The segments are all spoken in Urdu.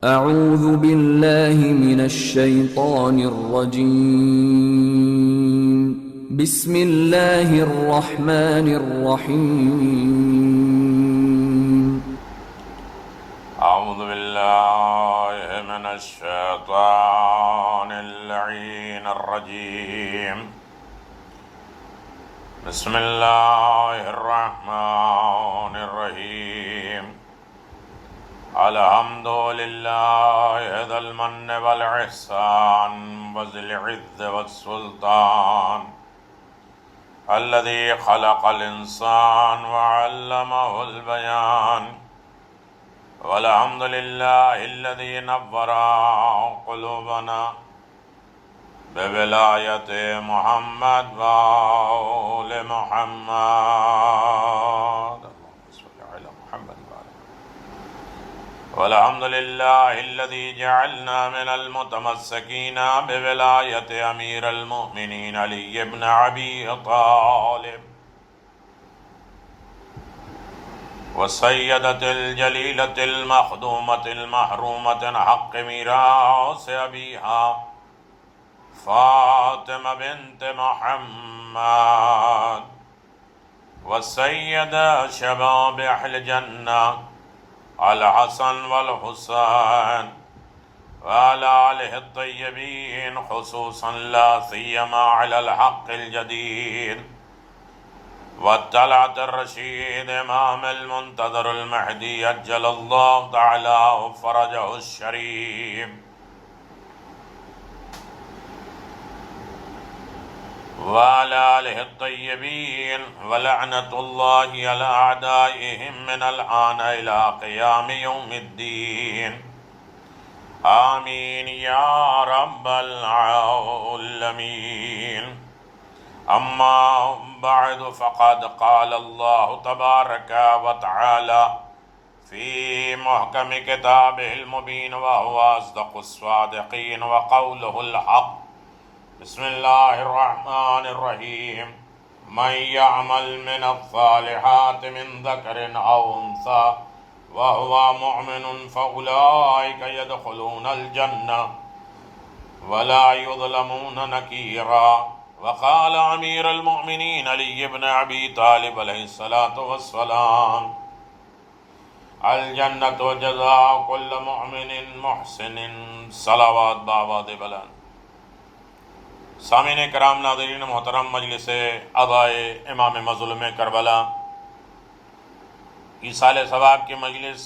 اعوذ باللہ من الشیطان الرجیم بسم اللہ الرحمن الرحیم اعوذ باللہ من الشیطان اللعین الرجیم بسم اللہ الرحمن الرحیم الحمد للہ ذی المن والاحسان وذی العز والسلطان الذی خلق الانسان وعلمہ البیان والحمد للہ الذی نور قلوبنا بولایت محمد وآل محمد والحمد للہ الذی جعلنا من المتمسکین بولایت امیر المؤمنین علی بن ابی طالب والسیدۃ الجلیلۃ المخدومۃ المحرومۃ حق میراث ابیہا فاطمہ بنت محمد والسید شباب اہل جنہ الحسن والحسین وعلى آلہ الطیبین خصوصا لا سیما علی الحق الجدید والطلعة الرشید امام المنتظر المہدی عجل اللہ تعالی فرجہ الشریف وعلى آلہ الطیبین ولعنۃ اللہ علی اعدائهم من الآن الى قیام یوم الدین آمین یا رب العالمین اما بعد فقد قال اللہ تبارک وتعالی فی محکم کتابہ المبین وهو اصدق الصادقین وقولہ الحق بسم اللہ الرحمن الرحیم من یعمل من الصالحات من ذکر او انثى وهو مؤمن فاولئک يدخلون الجنہ ولا يظلمون نکیرا وقال امیر المؤمنین علی بن ابی طالب علیہ الصلاة والسلام الجنۃ جزاء کل مؤمن محسن صلوات بآواز بلند۔ سامعین کرام، ناظرین محترم، مجلس ابائے امام مظلوم کربلا ایصال ثواب کی مجلس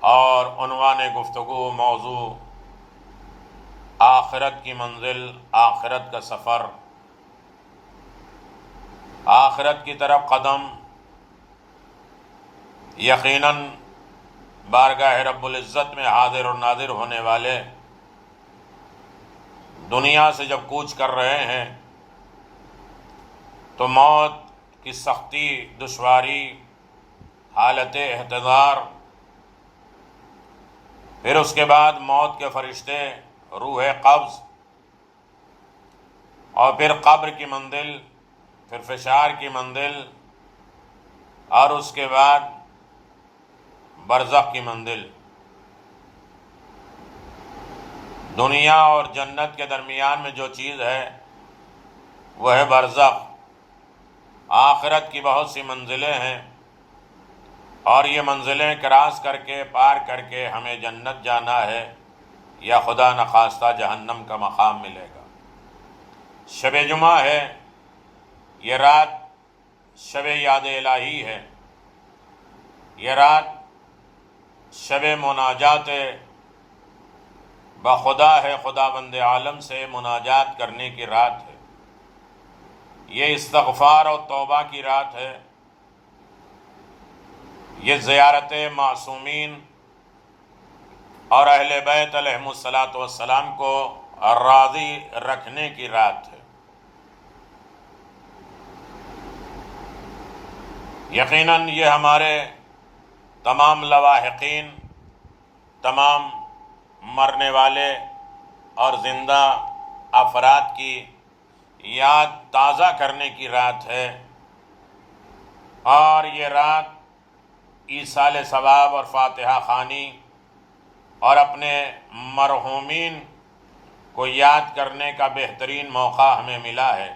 اور عنوان گفتگو موضوع آخرت کی منزل، آخرت کا سفر، آخرت کی طرف قدم۔ یقیناً بارگاہ رب العزت میں حاضر اور ناظر ہونے والے دنیا سے جب کوچ کر رہے ہیں تو موت کی سختی، دشواری، حالت احتضار، پھر اس کے بعد موت کے فرشتے، روح قبض، اور پھر قبر کی منزل، پھر فشار کی منزل، اور اس کے بعد برزخ کی منزل۔ دنیا اور جنت کے درمیان میں جو چیز ہے وہ ہے برزخ۔ آخرت کی بہت سی منزلیں ہیں اور یہ منزلیں کراس کر کے، پار کر کے ہمیں جنت جانا ہے یا خدا نخواستہ جہنم کا مقام ملے گا۔ شب جمعہ ہے، یہ رات شب یاد الہی ہے، یہ رات شب مناجات بخدا ہے، خدا بند عالم سے مناجات کرنے کی رات ہے، یہ استغفار اور توبہ کی رات ہے، یہ زیارت معصومین اور اہل بیت علیہم الصلاۃ والسلام کو راضی رکھنے کی رات ہے۔ یقیناً یہ ہمارے تمام لواحقین، تمام مرنے والے اور زندہ افراد کی یاد تازہ کرنے کی رات ہے، اور یہ رات ایصال ثواب اور فاتحہ خوانی اور اپنے مرحومین کو یاد کرنے کا بہترین موقع ہمیں ملا ہے۔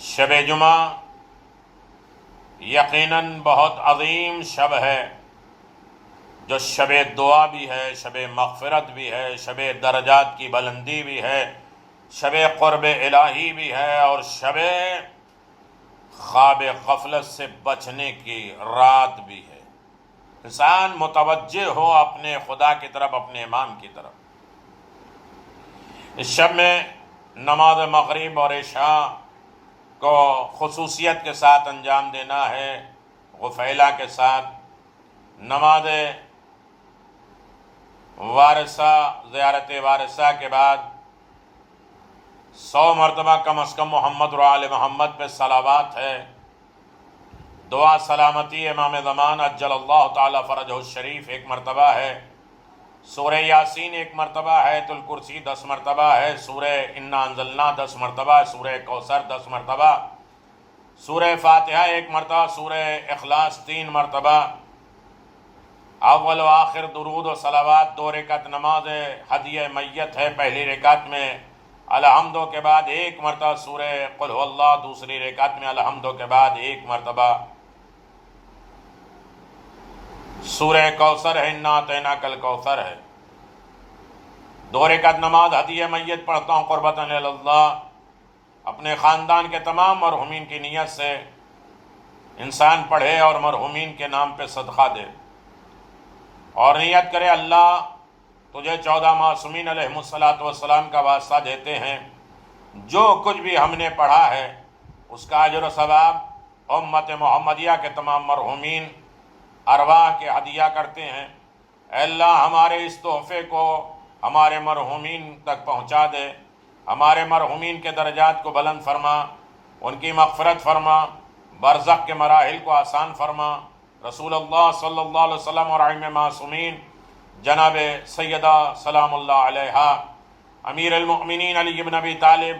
شب جمعہ یقیناً بہت عظیم شب ہے، جو شب دعا بھی ہے، شب مغفرت بھی ہے، شب درجات کی بلندی بھی ہے، شب قرب الہی بھی ہے، اور شب خواب غفلت سے بچنے کی رات بھی ہے۔ انسان متوجہ ہو اپنے خدا کی طرف، اپنے امام کی طرف۔ اس شب میں نماز مغرب اور عشاء کو خصوصیت کے ساتھ انجام دینا ہے، غفیلہ کے ساتھ۔ نماز وارثہ، زیارت وارثہ کے بعد 100 مرتبہ کم از کم محمد و آل محمد پہ صلوات ہے۔ دعا سلامتی امام زمان عجل اللہ تعالی فرجہ الشریف 1 مرتبہ ہے۔ سورہ یاسین 1 مرتبہ ہے، آیت الکرسی 10 مرتبہ ہے، سورہ انا انزلنا 10 مرتبہ، سورہ کوثر 10 مرتبہ، سورہ فاتحہ 1 مرتبہ، سورہ اخلاص 3 مرتبہ، اول و آخر درود و صلوات۔ 2 رکعت نماز ہدیہ میت ہے۔ پہلی رکعت میں الحمدو کے بعد 1 مرتبہ سورہ قل هو اللہ، دوسری رکعت میں الحمدو کے بعد 1 مرتبہ سورہ کوثر ہے، انا اعطیناک الکوثر ہے۔ 2 رکعت نماز ہدیہ میت پڑھتا ہوں قربتاً الی اللہ، اپنے خاندان کے تمام مرحومین کی نیت سے انسان پڑھے اور مرحومین کے نام پہ صدقہ دے، اور نیت کرے اللہ تجھے 14 معصومین علیہم الصلاۃ کا واسطہ دیتے ہیں، جو کچھ بھی ہم نے پڑھا ہے اس کا اجر و ثواب امت محمدیہ کے تمام مرحومین ارواح کے ہدیہ کرتے ہیں۔ اے اللہ ہمارے اس تحفے کو ہمارے مرحومین تک پہنچا دے، ہمارے مرحومین کے درجات کو بلند فرما، ان کی مغفرت فرما، برزخ کے مراحل کو آسان فرما۔ رسول اللہ صلی اللہ علیہ وسلم اور ائمہ معصومین جناب سیدہ سلام اللہ علیہا، امیر المؤمنین علی بن ابی طالب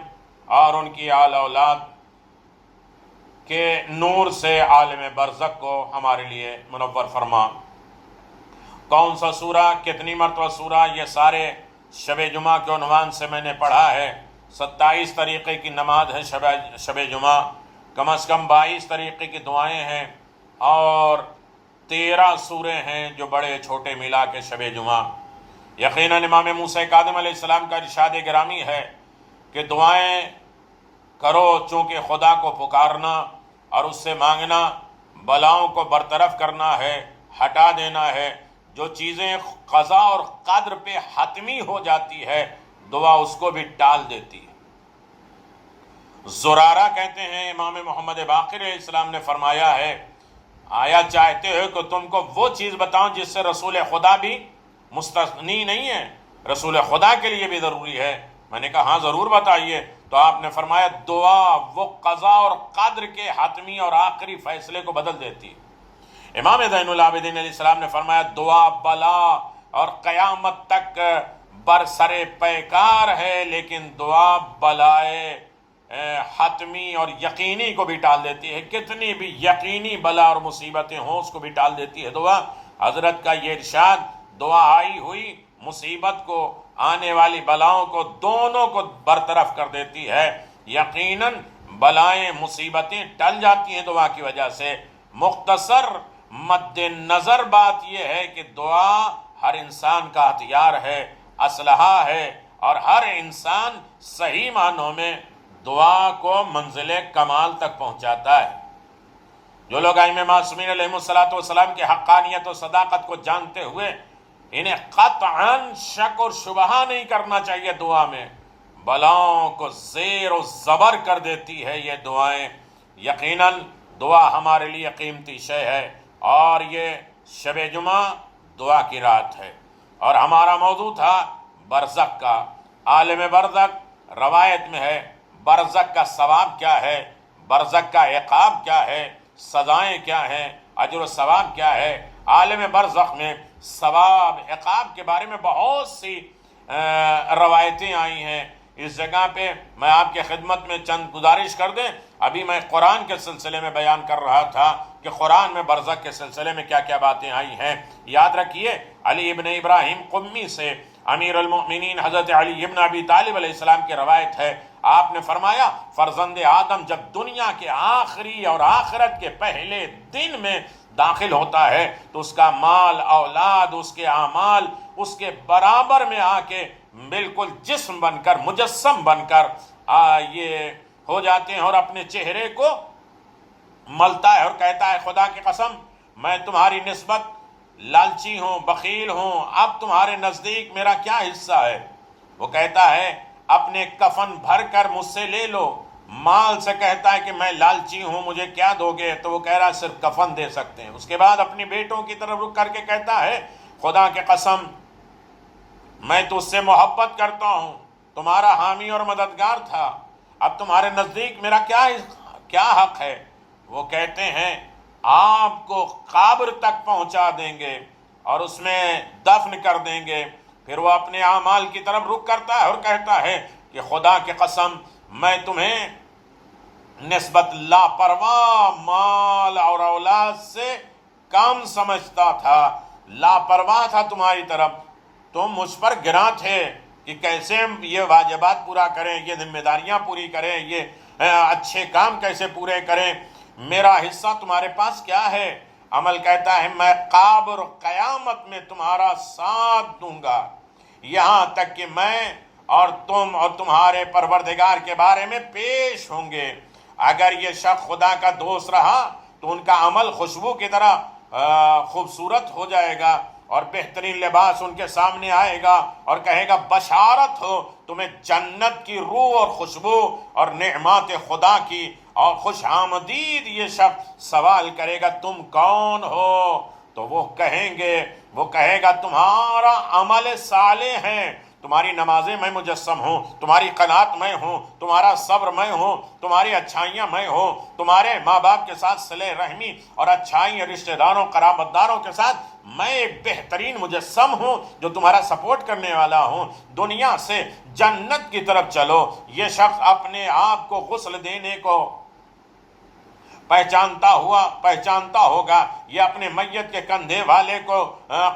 اور ان کی آل اولاد کے نور سے عالم برزخ کو ہمارے لیے منور فرما۔ کون سا سورہ، کتنی مرتبہ سورہ، یہ سارے شب جمعہ کے عنوان سے میں نے پڑھا ہے۔ 27 طریقے کی نماز ہے شب جمعہ، کم از کم 22 طریقے کی دعائیں ہیں، اور 13 سورے ہیں جو بڑے چھوٹے ملا کے شب جمعہ۔ یقیناً امام موسیٰ کاظم علیہ السلام کا ارشاد گرامی ہے کہ دعائیں کرو چونکہ خدا کو پکارنا اور اس سے مانگنا بلاؤں کو برطرف کرنا ہے، ہٹا دینا ہے۔ جو چیزیں قضا اور قدر پہ حتمی ہو جاتی ہے دعا اس کو بھی ٹال دیتی ہے۔ زرارہ کہتے ہیں امام محمد باقر علیہ السلام نے فرمایا ہے، آیا چاہتے ہو کہ تم کو وہ چیز بتاؤں جس سے رسول خدا بھی مستثنی نہیں ہے، رسول خدا کے لیے بھی ضروری ہے؟ میں نے کہا ہاں ضرور بتائیے۔ تو آپ نے فرمایا دعا وہ قضا اور قدر کے حتمی اور آخری فیصلے کو بدل دیتی ہے۔ امام زین العابدین علیہ السلام نے فرمایا دعا بلا اور قیامت تک برسر پیکار ہے، لیکن دعا بلائے حتمی اور یقینی کو بھی ٹال دیتی ہے۔ کتنی بھی یقینی بلا اور مصیبتیں ہوں اس کو بھی ٹال دیتی ہے دعا۔ حضرت کا یہ ارشاد، دعا آئی ہوئی مصیبت کو، آنے والی بلاؤں کو، دونوں کو برطرف کر دیتی ہے۔ یقیناً بلائیں مصیبتیں ٹل جاتی ہیں دعا کی وجہ سے۔ مختصر مد نظر بات یہ ہے کہ دعا ہر انسان کا ہتھیار ہے، اسلحہ ہے، اور ہر انسان صحیح معنوں میں دعا کو منزل کمال تک پہنچاتا ہے۔ جو لوگ ائمہ معصومین علیہم الصلوۃ کی حقانیت و صداقت کو جانتے ہوئے انہیں قطعاً شک اور شبہہ نہیں کرنا چاہیے دعا میں، بلاؤں کو زیر و زبر کر دیتی ہے یہ دعائیں۔ یقیناً دعا ہمارے لیے قیمتی شے ہے، اور یہ شب جمعہ دعا کی رات ہے، اور ہمارا موضوع تھا برزخ کا۔ عالم برزخ روایت میں ہے برزخ کا ثواب کیا ہے، برزخ کا عقاب کیا ہے، سزائیں کیا ہیں، اجر و ثواب کیا ہے۔ عالم برزخ میں ثواب عقاب کے بارے میں بہت سی روایتیں آئی ہیں۔ اس جگہ پہ میں آپ کے خدمت میں چند گزارش کر دیں، ابھی میں قرآن کے سلسلے میں بیان کر رہا تھا کہ قرآن میں برزخ کے سلسلے میں کیا کیا باتیں آئی ہیں۔ یاد رکھیے علی ابن ابراہیم قمی سے امیر المؤمنین حضرت علی ابن ابی طالب علیہ السلام کی روایت ہے، آپ نے فرمایا فرزند آدم جب دنیا کے آخری اور آخرت کے پہلے دن میں داخل ہوتا ہے تو اس کا مال اولاد اس کے اعمال اس کے برابر میں آ کے بالکل جسم بن کر مجسم بن کر یہ ہو جاتے ہیں اور اپنے چہرے کو ملتا ہے اور کہتا ہے خدا کی قسم میں تمہاری نسبت لالچی ہوں، بخیل ہوں، اب تمہارے نزدیک میرا کیا حصہ ہے؟ وہ کہتا ہے اپنے کفن بھر کر مجھ سے لے لو۔ مال سے کہتا ہے کہ میں لالچی ہوں، مجھے کیا دو گے؟ تو وہ کہہ رہا ہے صرف کفن دے سکتے ہیں۔ اس کے بعد اپنی بیٹوں کی طرف رک کر کے کہتا ہے خدا کی قسم میں تو اس سے محبت کرتا ہوں، تمہارا حامی اور مددگار تھا، اب تمہارے نزدیک میرا کیا حق ہے؟ وہ کہتے ہیں آپ کو قبر تک پہنچا دیں گے اور اس میں دفن کر دیں گے۔ پھر وہ اپنے اعمال کی طرف رخ کرتا ہے اور کہتا ہے کہ خدا کی قسم میں تمہیں نسبت لاپرواہ مال اور اولاد سے کم سمجھتا تھا، لاپرواہ تھا تمہاری طرف، تم مجھ پر گراں تھے کہ کیسے یہ واجبات پورا کریں، یہ ذمہ داریاں پوری کریں، یہ اچھے کام کیسے پورے کریں، میرا حصہ تمہارے پاس کیا ہے؟ عمل کہتا ہے میں قبر قیامت میں تمہارا ساتھ دوں گا، یہاں تک کہ میں اور تم اور تمہارے پروردگار کے بارے میں پیش ہوں گے۔ اگر یہ شخص خدا کا دوست رہا تو ان کا عمل خوشبو کی طرح خوبصورت ہو جائے گا اور بہترین لباس ان کے سامنے آئے گا اور کہے گا بشارت ہو تمہیں جنت کی روح اور خوشبو اور نعمات خدا کی، اور خوش آمدید یہ شخص سوال کرے گا تم کون ہو؟ تو وہ کہے گا تمہارا عمل صالح ہے، تمہاری نمازیں میں مجسم ہوں، تمہاری قناعت میں ہوں، تمہارا صبر میں ہوں، تمہاری اچھائیاں میں ہوں، تمہارے ماں باپ کے ساتھ صلہ رحمی اور اچھائیاں رشتہ داروں قرابت داروں کے ساتھ میں ایک بہترین مجسم ہوں جو تمہارا سپورٹ کرنے والا ہوں، دنیا سے جنت کی طرف چلو۔ یہ شخص اپنے آپ کو غسل دینے کو پہچانتا ہوگا، یہ اپنے میت کے کندھے والے کو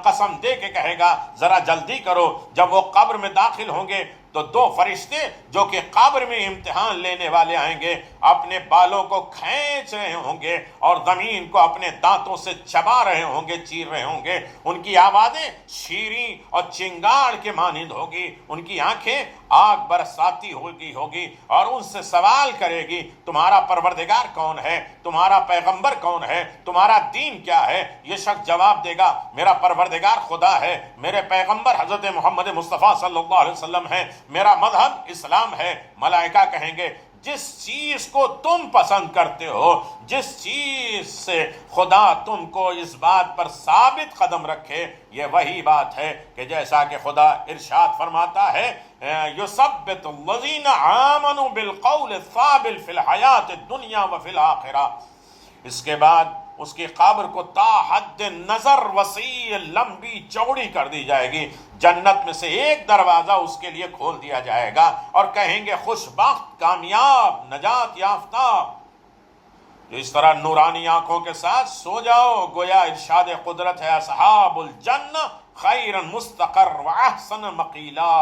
قسم دے کے کہے گا ذرا جلدی کرو۔ جب وہ قبر میں داخل ہوں گے تو دو فرشتے جو کہ قبر میں امتحان لینے والے آئیں گے اپنے بالوں کو کھینچ رہے ہوں گے اور زمین کو اپنے دانتوں سے چبا رہے ہوں گے، چیر رہے ہوں گے، ان کی آوازیں شیریں اور چنگاڑ کے مانند ہوگی، ان کی آنکھیں آگ برساتی ہوگی اور ان سے سوال کرے گی تمہارا پروردگار کون ہے، تمہارا پیغمبر کون ہے، تمہارا دین کیا ہے؟ یہ شخص جواب دے گا میرا پروردگار خدا ہے، میرے پیغمبر حضرت محمد مصطفیٰ صلی اللہ علیہ وسلم ہے، میرا مذہب اسلام ہے۔ ملائکہ کہیں گے جس چیز کو تم پسند کرتے ہو، جس چیز سے خدا تم کو اس بات پر ثابت قدم رکھے، یہ وہی بات ہے کہ جیسا کہ خدا ارشاد فرماتا ہے یثبت الذین آمنوا بالقول الثابت فی الحیات الدنیا وفی الآخرہ۔ اس کے بعد اس کی قبر کو تا حد نظر وسیع لمبی چوڑی کر دی جائے گی، جنت میں سے ایک دروازہ اس کے لیے کھول دیا جائے گا اور کہیں گے خوش بخت، کامیاب، نجات یافتہ۔ تو اس طرح نورانی آنکھوں کے ساتھ سو جاؤ، گویا ارشاد قدرت ہے اصحاب الجنہ خیر مستقر و احسن مقیلا۔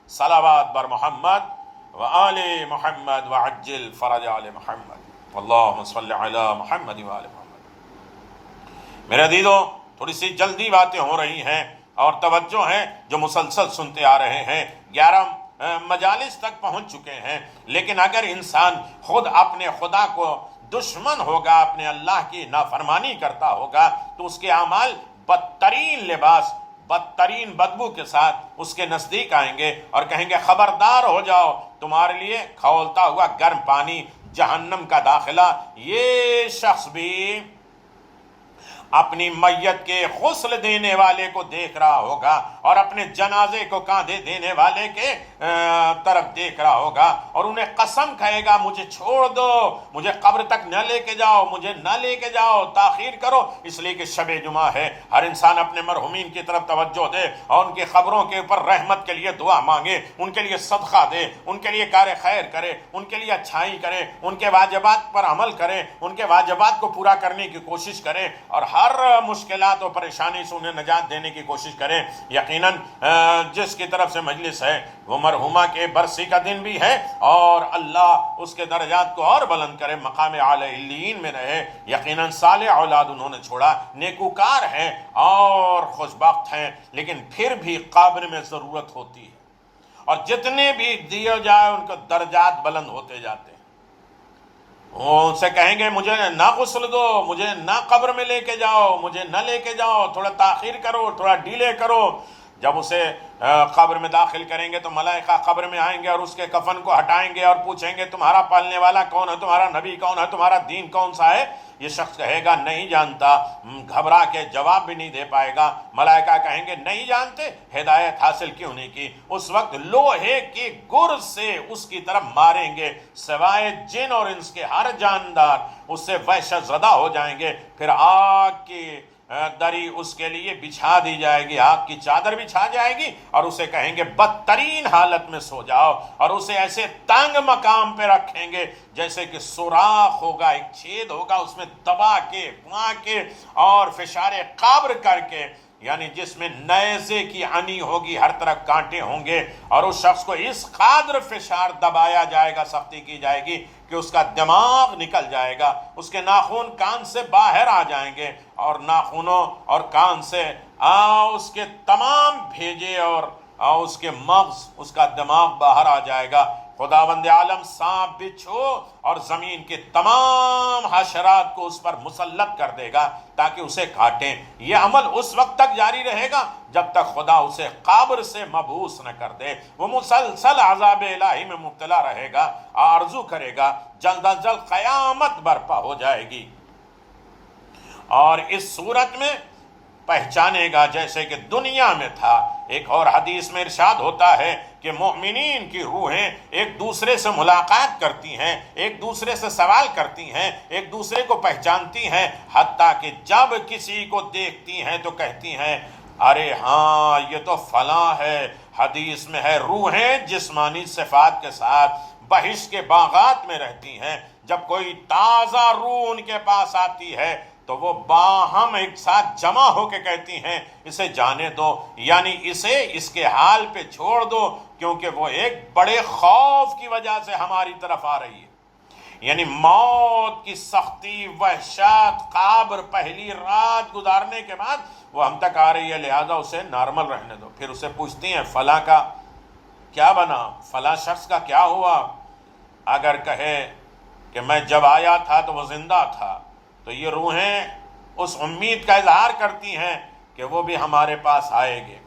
صلوات بر محمد و آل محمد وعجل فرج آل محمد، اللہم صلی علی محمد و آل محمد۔ میرے عزیزو تھوڑی سی جلدی باتیں ہو رہی ہیں اور توجہ ہے جو مسلسل سنتے آ رہے ہیں، 11 مجالس تک پہنچ چکے ہیں، لیکن اگر انسان خود اپنے خدا کو دشمن ہوگا، اپنے اللہ کی نافرمانی کرتا ہوگا تو اس کے اعمال بدترین لباس، بدترین بدبو کے ساتھ اس کے نزدیک آئیں گے اور کہیں گے خبردار ہو جاؤ، تمہارے لیے کھولتا ہوا گرم پانی، جہنم کا داخلہ۔ یہ شخص بھی اپنی میت کے غسل دینے والے کو دیکھ رہا ہوگا اور اپنے جنازے کو کاندھے دینے والے کے طرف دیکھ رہا ہوگا اور انہیں قسم کھائے گا مجھے چھوڑ دو، مجھے قبر تک نہ لے کے جاؤ، مجھے نہ لے کے جاؤ، تاخیر کرو، اس لیے کہ شب جمعہ ہے۔ ہر انسان اپنے مرحومین کی طرف توجہ دے اور ان کی قبروں کے اوپر رحمت کے لیے دعا مانگے، ان کے لیے صدقہ دے، ان کے لیے کار خیر کرے، ان کے لیے اچھائی کرے، ان کے واجبات پر عمل کرے، ان کے واجبات کو پورا کرنے کی کوشش کرے اور ہر مشکلات و پریشانی سے انہیں نجات دینے کی کوشش کریں۔ یقیناً جس کی طرف سے مجلس ہے وہ مرحومہ کے برسی کا دن بھی ہے اور اللہ اس کے درجات کو اور بلند کرے، مقام اعلی علیین میں رہے۔ یقیناً صالح اولاد انہوں نے چھوڑا، نیکوکار ہیں اور خوشبخت ہیں، لیکن پھر بھی قبر میں ضرورت ہوتی ہے اور جتنے بھی دیے جائے ان کے درجات بلند ہوتے جاتے ہیں۔ وہ ان سے کہیں گے مجھے نہ غسل دو، مجھے نہ قبر میں لے کے جاؤ، مجھے نہ لے کے جاؤ، تھوڑا تاخیر کرو، تھوڑا ڈیلے کرو۔ جب اسے قبر میں داخل کریں گے تو ملائکہ قبر میں آئیں گے اور اس کے کفن کو ہٹائیں گے اور پوچھیں گے تمہارا پالنے والا کون ہے، تمہارا نبی کون ہے، تمہارا دین کون سا ہے؟ یہ شخص کہے گا نہیں جانتا، گھبرا کے جواب بھی نہیں دے پائے گا۔ ملائکہ کہیں گے نہیں جانتے، ہدایت حاصل کیوں نہیں کی؟ اس وقت لوہے کی گر سے اس کی طرف ماریں گے، سوائے جن اور انس کے ہر جاندار اس سے وحشت زدہ ہو جائیں گے۔ پھر آگ کی دری اس کے لیے بچھا دی جائے گی، آگ کی چادر بچھا جائے گی اور اسے کہیں گے بدترین حالت میں سو جاؤ، اور اسے ایسے تنگ مقام پہ رکھیں گے جیسے کہ سوراخ ہوگا، ایک چھید ہوگا، اس میں دبا کے پھا کے اور فشار قبر کر کے، یعنی جس میں نیزے کی انی ہوگی، ہر طرف کانٹے ہوں گے، اور اس شخص کو اس قدر فشار دبایا جائے گا، سختی کی جائے گی کہ اس کا دماغ نکل جائے گا، اس کے ناخن کان سے باہر آ جائیں گے اور ناخنوں اور کان سے اس کے تمام بھیجے اور اس کے مغز، اس کا دماغ باہر آ جائے گا۔ خداوند عالم سانپ، بچھو اور زمین کے تمام حشرات کو اس پر مسلط کر دے گا تاکہ اسے کاٹیں۔ یہ عمل اس وقت تک جاری رہے گا جب تک خدا اسے قبر سے مبعوث نہ کر دے۔ وہ مسلسل عذاب الہی میں مبتلا رہے گا، آرزو کرے گا جلد از جلد قیامت برپا ہو جائے گی، اور اس صورت میں پہچانے گا جیسے کہ دنیا میں تھا۔ ایک اور حدیث میں ارشاد ہوتا ہے کہ مومنین کی روحیں ایک دوسرے سے ملاقات کرتی ہیں، ایک دوسرے سے سوال کرتی ہیں، ایک دوسرے کو پہچانتی ہیں، حتیٰ کہ جب کسی کو دیکھتی ہیں تو کہتی ہیں ارے ہاں یہ تو فلاں ہے۔ حدیث میں ہے روحیں جسمانی صفات کے ساتھ بہشت کے باغات میں رہتی ہیں، جب کوئی تازہ روح ان کے پاس آتی ہے تو وہ باہم ایک ساتھ جمع ہو کے کہتی ہیں اسے جانے دو، یعنی اسے اس کے حال پہ چھوڑ دو، کیونکہ وہ ایک بڑے خوف کی وجہ سے ہماری طرف آ رہی ہے۔ یعنی موت کی سختی، وحشت، قبر، پہلی رات گزارنے کے بعد وہ ہم تک آ رہی ہے، لہذا اسے نارمل رہنے دو۔ پھر اسے پوچھتی ہیں فلاں کا کیا بنا، فلاں شخص کا کیا ہوا؟ اگر کہے کہ میں جب آیا تھا تو وہ زندہ تھا، تو یہ روحیں اس امید کا اظہار کرتی ہیں کہ وہ بھی ہمارے پاس آئے گی،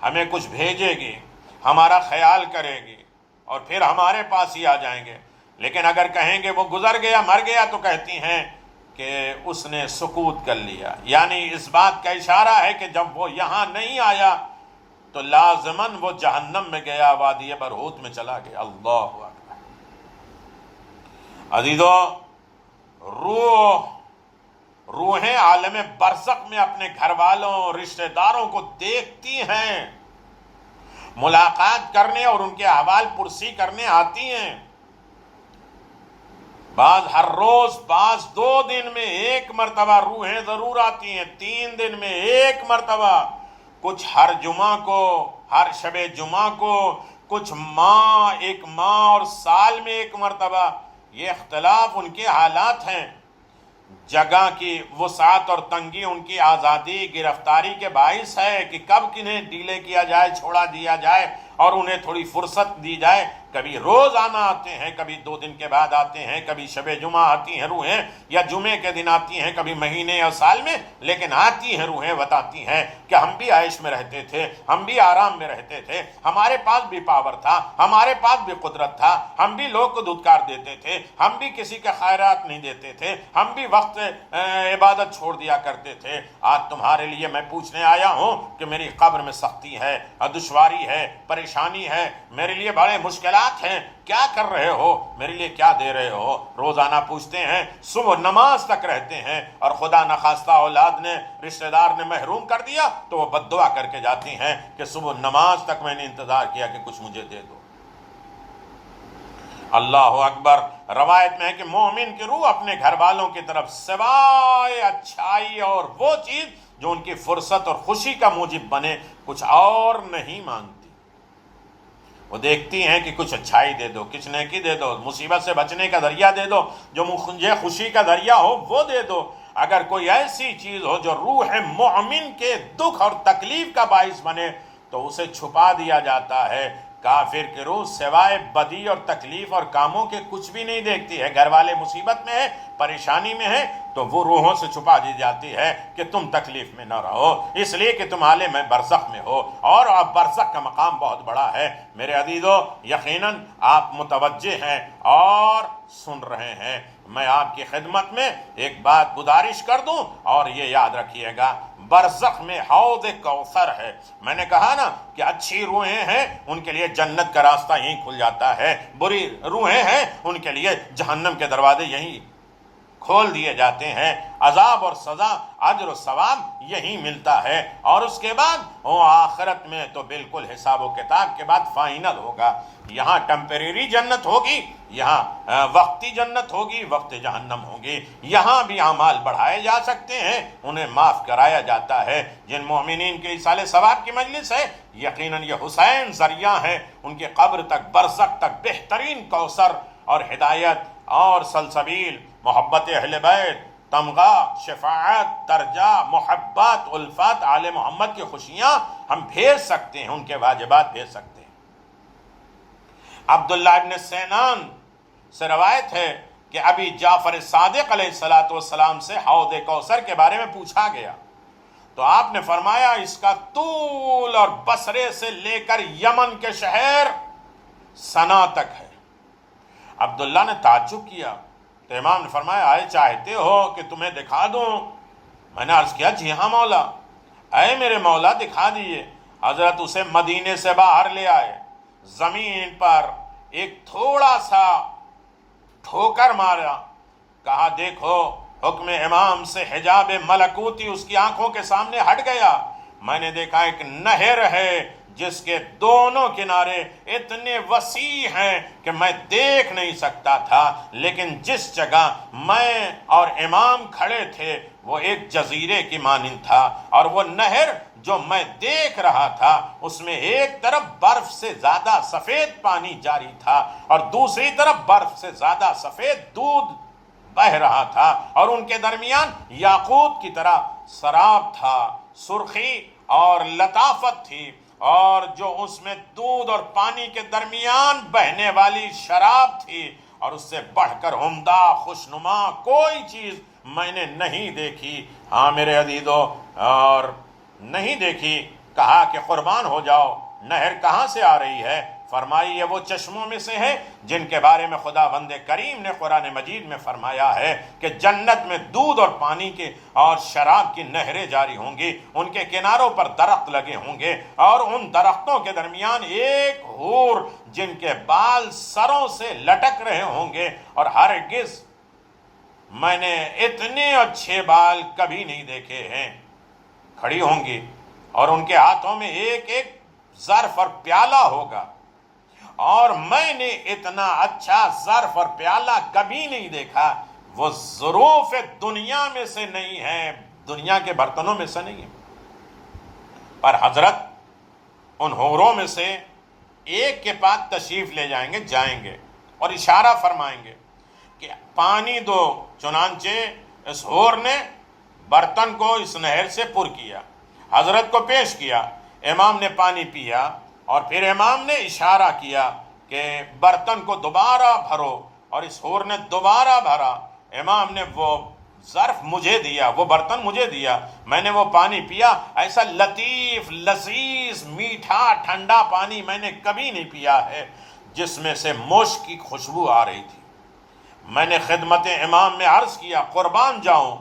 ہمیں کچھ بھیجے گی، ہمارا خیال کرے گی اور پھر ہمارے پاس ہی آ جائیں گے۔ لیکن اگر کہیں گے وہ گزر گیا، مر گیا، تو کہتی ہیں کہ اس نے سکوت کر لیا، یعنی اس بات کا اشارہ ہے کہ جب وہ یہاں نہیں آیا تو لازماً وہ جہنم میں گیا، وادی برہوت میں چلا گیا۔ اللہ اکبر۔ عزیزو، روحیں عالم برزخ میں اپنے گھر والوں، رشتہ داروں کو دیکھتی ہیں، ملاقات کرنے اور ان کے احوال پرسی کرنے آتی ہیں، بعض ہر روز، بعض 2 دن میں 1 مرتبہ روحیں ضرور آتی ہیں، 3 دن میں 1 مرتبہ، کچھ ہر جمعہ کو، ہر شب جمعہ کو، کچھ ایک ماہ اور سال میں 1 مرتبہ۔ یہ اختلاف ان کے حالات ہیں، جگہ کی وسعت اور تنگی ان کی آزادی، گرفتاری کے باعث ہے کہ کب کنہیں ڈیلے کیا جائے، چھوڑا دیا جائے، اور انہیں تھوڑی فرصت دی جائے. کبھی روز آنا آتے ہیں, کبھی 2 دن کے بعد آتے ہیں, کبھی شب جمعہ آتی ہیں روحیں, یا جمعے کے دن آتی ہیں, کبھی مہینے یا سال میں, لیکن آتی ہیں روحیں, بتاتی ہیں کہ ہم بھی عیش میں رہتے تھے, ہم بھی آرام میں رہتے تھے, ہمارے پاس بھی پاور تھا, ہمارے پاس بھی قدرت تھا, ہم بھی لوگ کو دھتکار دیتے تھے, ہم بھی کسی کے خیرات نہیں دیتے تھے, ہم بھی وقت عبادت چھوڑ دیا کرتے تھے. آج تمہارے لیے میں پوچھنے آیا ہوں کہ میری قبر میں سختی ہے, دشواری ہے, پریشانی ہے, میرے لیے بڑے مشکلات ہیں, کیا کر رہے ہو, میرے لیے کیا دے رہے ہو؟ روزانہ پوچھتے ہیں, صبح نماز تک رہتے ہیں, اور خدا نخواستہ اولاد نے, رشتہ دار نے محروم کر دیا تو وہ بد دعا کر کے جاتی ہیں کہ صبح نماز تک میں نے انتظار کیا کہ کچھ مجھے دے دو. اللہ اکبر. روایت میں ہے کہ مومن کی روح اپنے گھر والوں کی طرف سوائے اچھائی اور وہ چیز جو ان کی فرصت اور خوشی کا موجب بنے کچھ اور نہیں مانگتی. وہ دیکھتی ہیں کہ کچھ اچھائی دے دو, کچھ نیکی دے دو, مصیبت سے بچنے کا ذریعہ دے دو, جو مجھے خوشی کا ذریعہ ہو وہ دے دو. اگر کوئی ایسی چیز ہو جو روح مومن کے دکھ اور تکلیف کا باعث بنے تو اسے چھپا دیا جاتا ہے. کافر کی روح سوائے بدی اور تکلیف اور کاموں کے کچھ بھی نہیں دیکھتی ہے. گھر والے مصیبت میں ہیں, پریشانی میں ہیں, تو وہ روحوں سے چھپا دی جاتی ہے کہ تم تکلیف میں نہ رہو, اس لیے کہ تم عالم برزخ میں ہو, اور اب برزخ کا مقام بہت بڑا ہے. میرے عزیزو, یقیناً آپ متوجہ ہیں اور سن رہے ہیں. میں آپ کی خدمت میں ایک بات گزارش کر دوں, اور یہ یاد رکھیے گا, برزخ میں حوض کوثر ہے. میں نے کہا نا کہ اچھی روحیں ہیں ان کے لیے جنت کا راستہ یہیں کھل جاتا ہے, بری روحیں ہیں ان کے لیے جہنم کے دروازے یہیں کھول دیے جاتے ہیں. عذاب اور سزا, اجر و ثواب یہی ملتا ہے, اور اس کے بعد وہ آخرت میں تو بالکل حساب و کتاب کے بعد فائنل ہوگا. یہاں ٹیمپریری جنت ہوگی, یہاں وقتی جنت ہوگی, وقت جہنم ہوگی. یہاں بھی اعمال بڑھائے جا سکتے ہیں, انہیں معاف کرایا جاتا ہے. جن مومنین کے ایصال ثواب کی مجلس ہے, یقیناً یہ حسین ذریعہ ہیں ان کے قبر تک, برزخ تک بہترین کوثر اور ہدایت اور سلسبیل, محبت اہل بیت, تمغہ, شفاعت, درجہ, محبت, الفت, آل محمد کی خوشیاں ہم بھیج سکتے ہیں, ان کے واجبات بھیج سکتے ہیں. عبداللہ ابن سینان سے روایت ہے کہ ابھی جعفر صادق علیہ السلام سے حوض کوثر کے بارے میں پوچھا گیا تو آپ نے فرمایا اس کا طول اور بصرے سے لے کر یمن کے شہر سنا تک ہے. عبداللہ نے تعجب کیا تو امام نے فرمایا, آئے چاہتے ہو کہ تمہیں دکھا دوں؟ میں نے عرض کیا, جی ہاں مولا. اے میرے مولا دکھا دیئے. حضرت اسے مدینے سے باہر لے آئے, زمین پر ایک تھوڑا سا ٹھوکر مارا, کہا دیکھو حکم امام سے حجاب ملکوتی اس کی آنکھوں کے سامنے ہٹ گیا. میں نے دیکھا ایک نہر ہے جس کے دونوں کنارے اتنے وسیع ہیں کہ میں دیکھ نہیں سکتا تھا, لیکن جس جگہ میں اور امام کھڑے تھے وہ ایک جزیرے کی مانند تھا, اور وہ نہر جو میں دیکھ رہا تھا اس میں ایک طرف برف سے زیادہ سفید پانی جاری تھا اور دوسری طرف برف سے زیادہ سفید دودھ بہ رہا تھا, اور ان کے درمیان یاقوت کی طرح سراب تھا, سرخی اور لطافت تھی, اور جو اس میں دودھ اور پانی کے درمیان بہنے والی شراب تھی, اور اس سے بڑھ کر عمدہ خوشنما کوئی چیز میں نے نہیں دیکھی. ہاں میرے عزیزو, اور نہیں دیکھی. کہا کہ قربان ہو جاؤ, نہر کہاں سے آ رہی ہے؟ فرمائی یہ وہ چشموں میں سے ہے جن کے بارے میں خدا بند کریم نے قرآن مجید میں فرمایا ہے کہ جنت میں دودھ اور پانی کے اور شراب کی نہریں جاری ہوں گی, ان کے کناروں پر درخت لگے ہوں گے, اور ان درختوں کے درمیان ایک حور جن کے بال سروں سے لٹک رہے ہوں گے, اور ہرگز میں نے اتنے اچھے بال کبھی نہیں دیکھے ہیں, کھڑی ہوں گی, اور ان کے ہاتھوں میں ایک ایک ظرف اور پیالہ ہوگا, اور میں نے اتنا اچھا ظرف اور پیالہ کبھی نہیں دیکھا. وہ ظروف دنیا میں سے نہیں ہے, دنیا کے برتنوں میں سے نہیں ہے, پر حضرت ان حوروں میں سے ایک کے پاس تشریف لے جائیں گے اور اشارہ فرمائیں گے کہ پانی دو. چنانچہ اس حور نے برتن کو اس نہر سے پر کیا, حضرت کو پیش کیا, امام نے پانی پیا, اور پھر امام نے اشارہ کیا کہ برتن کو دوبارہ بھرو، اور اس حور نے دوبارہ بھرا۔ امام نے وہ ظرف مجھے دیا، وہ برتن مجھے دیا، میں نے وہ پانی پیا۔ ایسا لطیف، لذیذ، میٹھا، ٹھنڈا پانی میں نے کبھی نہیں پیا ہے جس میں سے مشک کی خوشبو آ رہی تھی۔ میں نے خدمت امام میں عرض کیا، قربان جاؤں،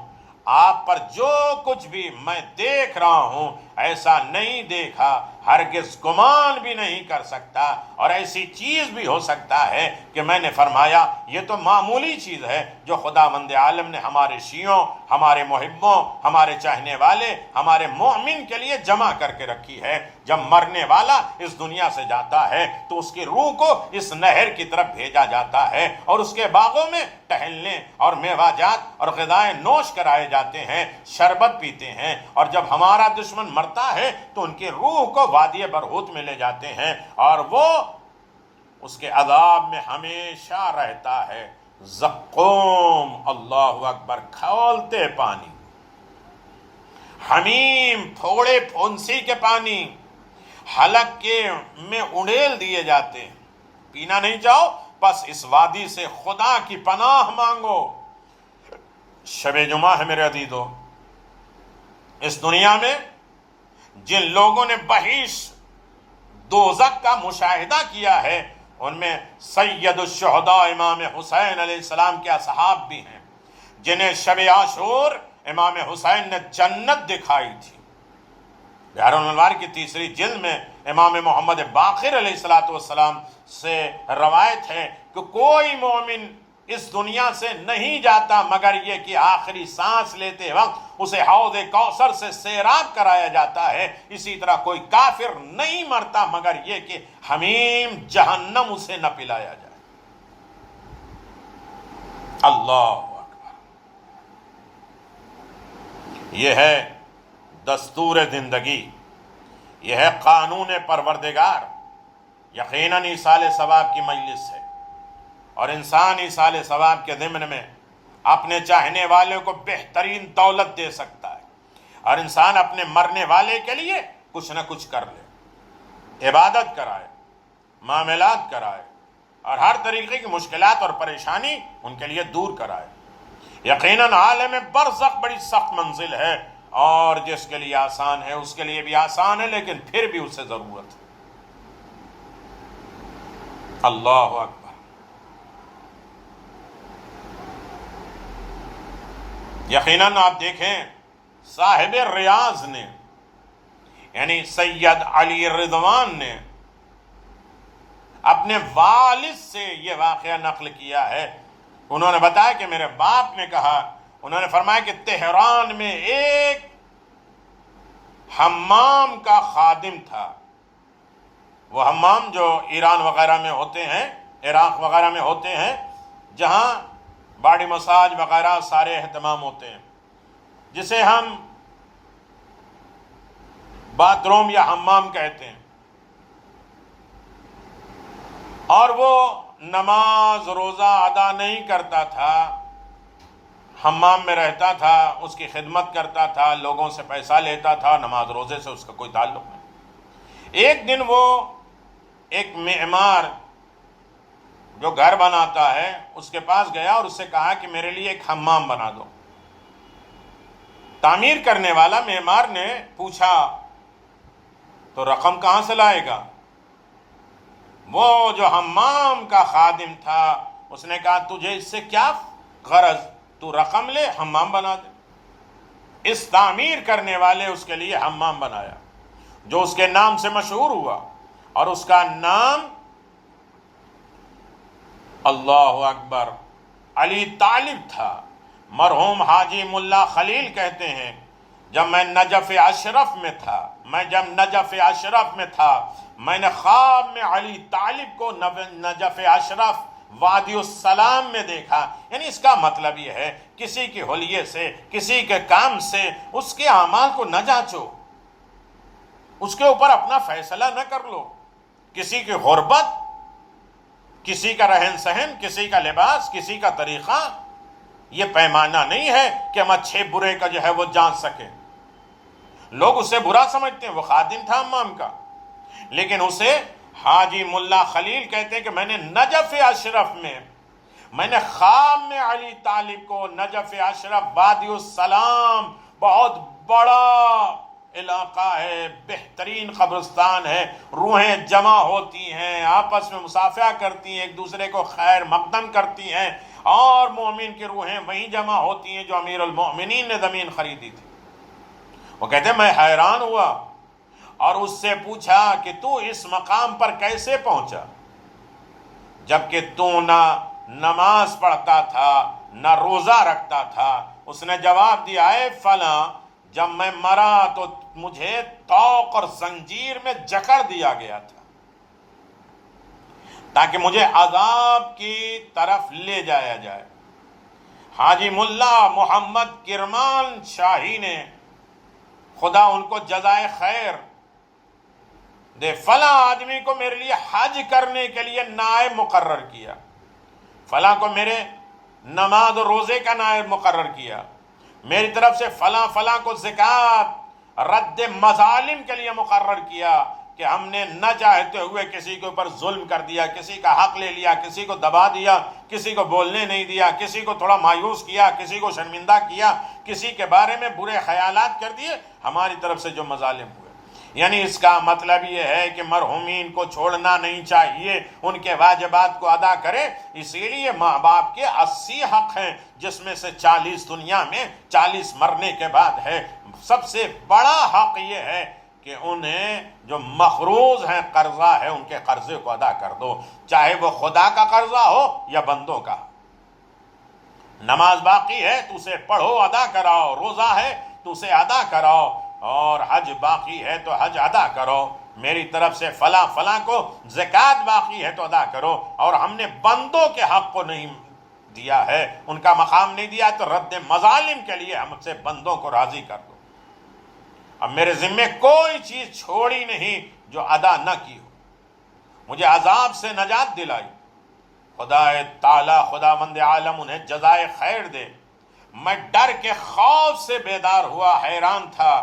آپ پر جو کچھ بھی میں دیکھ رہا ہوں ایسا نہیں دیکھا، ہرگز گمان بھی نہیں کر سکتا، اور ایسی چیز بھی ہو سکتا ہے کہ میں نے فرمایا یہ تو معمولی چیز ہے جو خداوند عالم نے ہمارے شیعوں، ہمارے محبوں، ہمارے چاہنے والے، ہمارے مومن کے لیے جمع کر کے رکھی ہے۔ جب مرنے والا اس دنیا سے جاتا ہے تو اس کی روح کو اس نہر کی طرف بھیجا جاتا ہے، اور اس کے باغوں میں ٹہلنے اور میوہ جات اور غذائیں نوش کرائے جاتے ہیں، شربت پیتے ہیں، اور جب ہمارا دشمن مرتا ہے تو ان کی روح کو وادی برہوت میں لے جاتے ہیں، اور وہ اس کے عذاب میں ہمیشہ رہتا ہے۔ زقوم، اللہ اکبر، کھولتے پانی، حمیم، تھوڑے پھونسی کے پانی حلق کے میں اڑیل دیے جاتے ہیں۔ پینا نہیں چاہو بس اس وادی سے خدا کی پناہ مانگو۔ شب جمعہ ہے میرے عزیزو، اس دنیا میں جن لوگوں نے بہیش دوزخ کا مشاہدہ کیا ہے ان میں سید الشہداء امام حسین علیہ السلام کے اصحاب بھی ہیں، جنہیں شب عاشور امام حسین نے جنت دکھائی تھی۔ بہار الانوار کی تیسری جلد میں امام محمد باقر علیہ السلام سے روایت ہے کہ کوئی مومن اس دنیا سے نہیں جاتا مگر یہ کہ آخری سانس لیتے وقت اسے حوض کوثر سے سیراب کرایا جاتا ہے۔ اسی طرح کوئی کافر نہیں مرتا مگر یہ کہ حمیم جہنم اسے نہ پلایا جائے۔ اللہ اکبر، یہ ہے دستور زندگی، یہ ہے قانون پروردگار۔ یقیناً ایصال ثواب کی مجلس ہے، اور انسان ایصال ثواب کے ضمن میں اپنے چاہنے والے کو بہترین دولت دے سکتا ہے، اور انسان اپنے مرنے والے کے لیے کچھ نہ کچھ کر لے، عبادت کرائے، معاملات کرائے، اور ہر طریقے کی مشکلات اور پریشانی ان کے لیے دور کرائے۔ یقیناً عالم برزخ بڑی سخت منزل ہے، اور جس کے لیے آسان ہے اس کے لیے بھی آسان ہے، لیکن پھر بھی اسے ضرورت ہے۔ اللہ اکبر۔ یقیناً آپ دیکھیں صاحب ریاض نے یعنی سید علی رضوان نے اپنے والد سے یہ واقعہ نقل کیا ہے۔ انہوں نے بتایا کہ میرے باپ نے کہا، انہوں نے فرمایا کہ تہران میں ایک حمام کا خادم تھا۔ وہ حمام جو ایران وغیرہ میں ہوتے ہیں، عراق وغیرہ میں ہوتے ہیں، جہاں باڈی مساج وغیرہ سارے اہتمام ہوتے ہیں، جسے ہم باتھ روم یا حمام کہتے ہیں۔ اور وہ نماز روزہ ادا نہیں کرتا تھا، حمام میں رہتا تھا، اس کی خدمت کرتا تھا، لوگوں سے پیسہ لیتا تھا، نماز روزے سے اس کا کوئی تعلق نہیں۔ ایک دن وہ ایک معمار جو گھر بناتا ہے اس کے پاس گیا اور اس سے کہا کہ میرے لیے ایک حمام بنا دو۔ تعمیر کرنے والا معمار نے پوچھا تو رقم کہاں سے لائے گا؟ وہ جو حمام کا خادم تھا اس نے کہا تجھے اس سے کیا غرض، تو رقم لے حمام بنا دے۔ اس تعمیر کرنے والے اس کے لیے حمام بنایا جو اس کے نام سے مشہور ہوا، اور اس کا نام اللہ اکبر علی طالب تھا۔ مرحوم حاجی ملا خلیل کہتے ہیں جب میں نجف اشرف میں تھا میں نے خواب میں علی طالب کو نجف اشرف وادی السلام میں دیکھا۔ یعنی اس کا مطلب یہ ہے کسی کے حلیے سے، کسی کے کام سے اس کے اعمال کو نہ جانچو، اس کے اوپر اپنا فیصلہ نہ کر لو۔ کسی کی غربت، کسی کا رہن سہن، کسی کا لباس، کسی کا طریقہ یہ پیمانہ نہیں ہے کہ ہم اچھے برے کا جو ہے وہ جان سکیں۔ لوگ اسے برا سمجھتے ہیں، وہ خادم تھا حمام کا، لیکن اسے حاجی ملا خلیل کہتے ہیں کہ میں نے نجف اشرف میں نے خواب میں علی طالب کو نجف اشرف وادی السلام بہت بڑا علاقہ ہے، بہترین قبرستان ہے، روحیں جمع ہوتی ہیں، آپس میں مصافحہ کرتی ہیں، ایک دوسرے کو خیر مقدم کرتی ہیں، اور مومن کی روحیں وہیں جمع ہوتی ہیں جو امیر المؤمنین نے زمین خریدی تھی۔ وہ کہتے ہیں میں حیران ہوا اور اس سے پوچھا کہ تو اس مقام پر کیسے پہنچا جبکہ تو نہ نماز پڑھتا تھا نہ روزہ رکھتا تھا؟ اس نے جواب دیا اے فلاں، جب میں مرا تو مجھے طوق اور زنجیر میں جکڑ دیا گیا تھا تاکہ مجھے عذاب کی طرف لے جایا جائے۔ حاجی ملا محمد کرمان شاہی نے، خدا ان کو جزائے خیر دے، فلاں آدمی کو میرے لیے حج کرنے کے لیے نائب مقرر کیا، فلاں کو میرے نماز و روزے کا نائب مقرر کیا، میری طرف سے فلاں فلاں کو زکوٰۃ رد مظالم کے لیے مقرر کیا کہ ہم نے نہ چاہتے ہوئے کسی کے اوپر ظلم کر دیا، کسی کا حق لے لیا، کسی کو دبا دیا، کسی کو بولنے نہیں دیا، کسی کو تھوڑا مایوس کیا، کسی کو شرمندہ کیا، کسی کے بارے میں برے خیالات کر دیے، ہماری طرف سے جو مظالم ہوئے۔ یعنی اس کا مطلب یہ ہے کہ مرحومین کو چھوڑنا نہیں چاہیے، ان کے واجبات کو ادا کرے۔ اسی لیے ماں باپ کے 80 حق ہیں، جس میں سے 40 دنیا میں، 40 مرنے کے بعد ہے۔ سب سے بڑا حق یہ ہے کہ انہیں جو مقروض ہیں، قرضہ ہے، ان کے قرضے کو ادا کر دو، چاہے وہ خدا کا قرضہ ہو یا بندوں کا۔ نماز باقی ہے تو اسے پڑھو، ادا کراؤ، روزہ ہے تو اسے ادا کراؤ، اور حج باقی ہے تو حج ادا کرو، میری طرف سے فلاں فلاں کو زکوٰۃ باقی ہے تو ادا کرو، اور ہم نے بندوں کے حق کو نہیں دیا ہے، ان کا مقام نہیں دیا تو رد مظالم کے لیے ہم سے بندوں کو راضی کر دو۔ اب میرے ذمے کوئی چیز چھوڑی نہیں جو ادا نہ کی ہو، مجھے عذاب سے نجات دلائی، خدا تعالی خدا مند عالم انہیں جزائے خیر دے۔ میں ڈر کے خوف سے بیدار ہوا، حیران تھا۔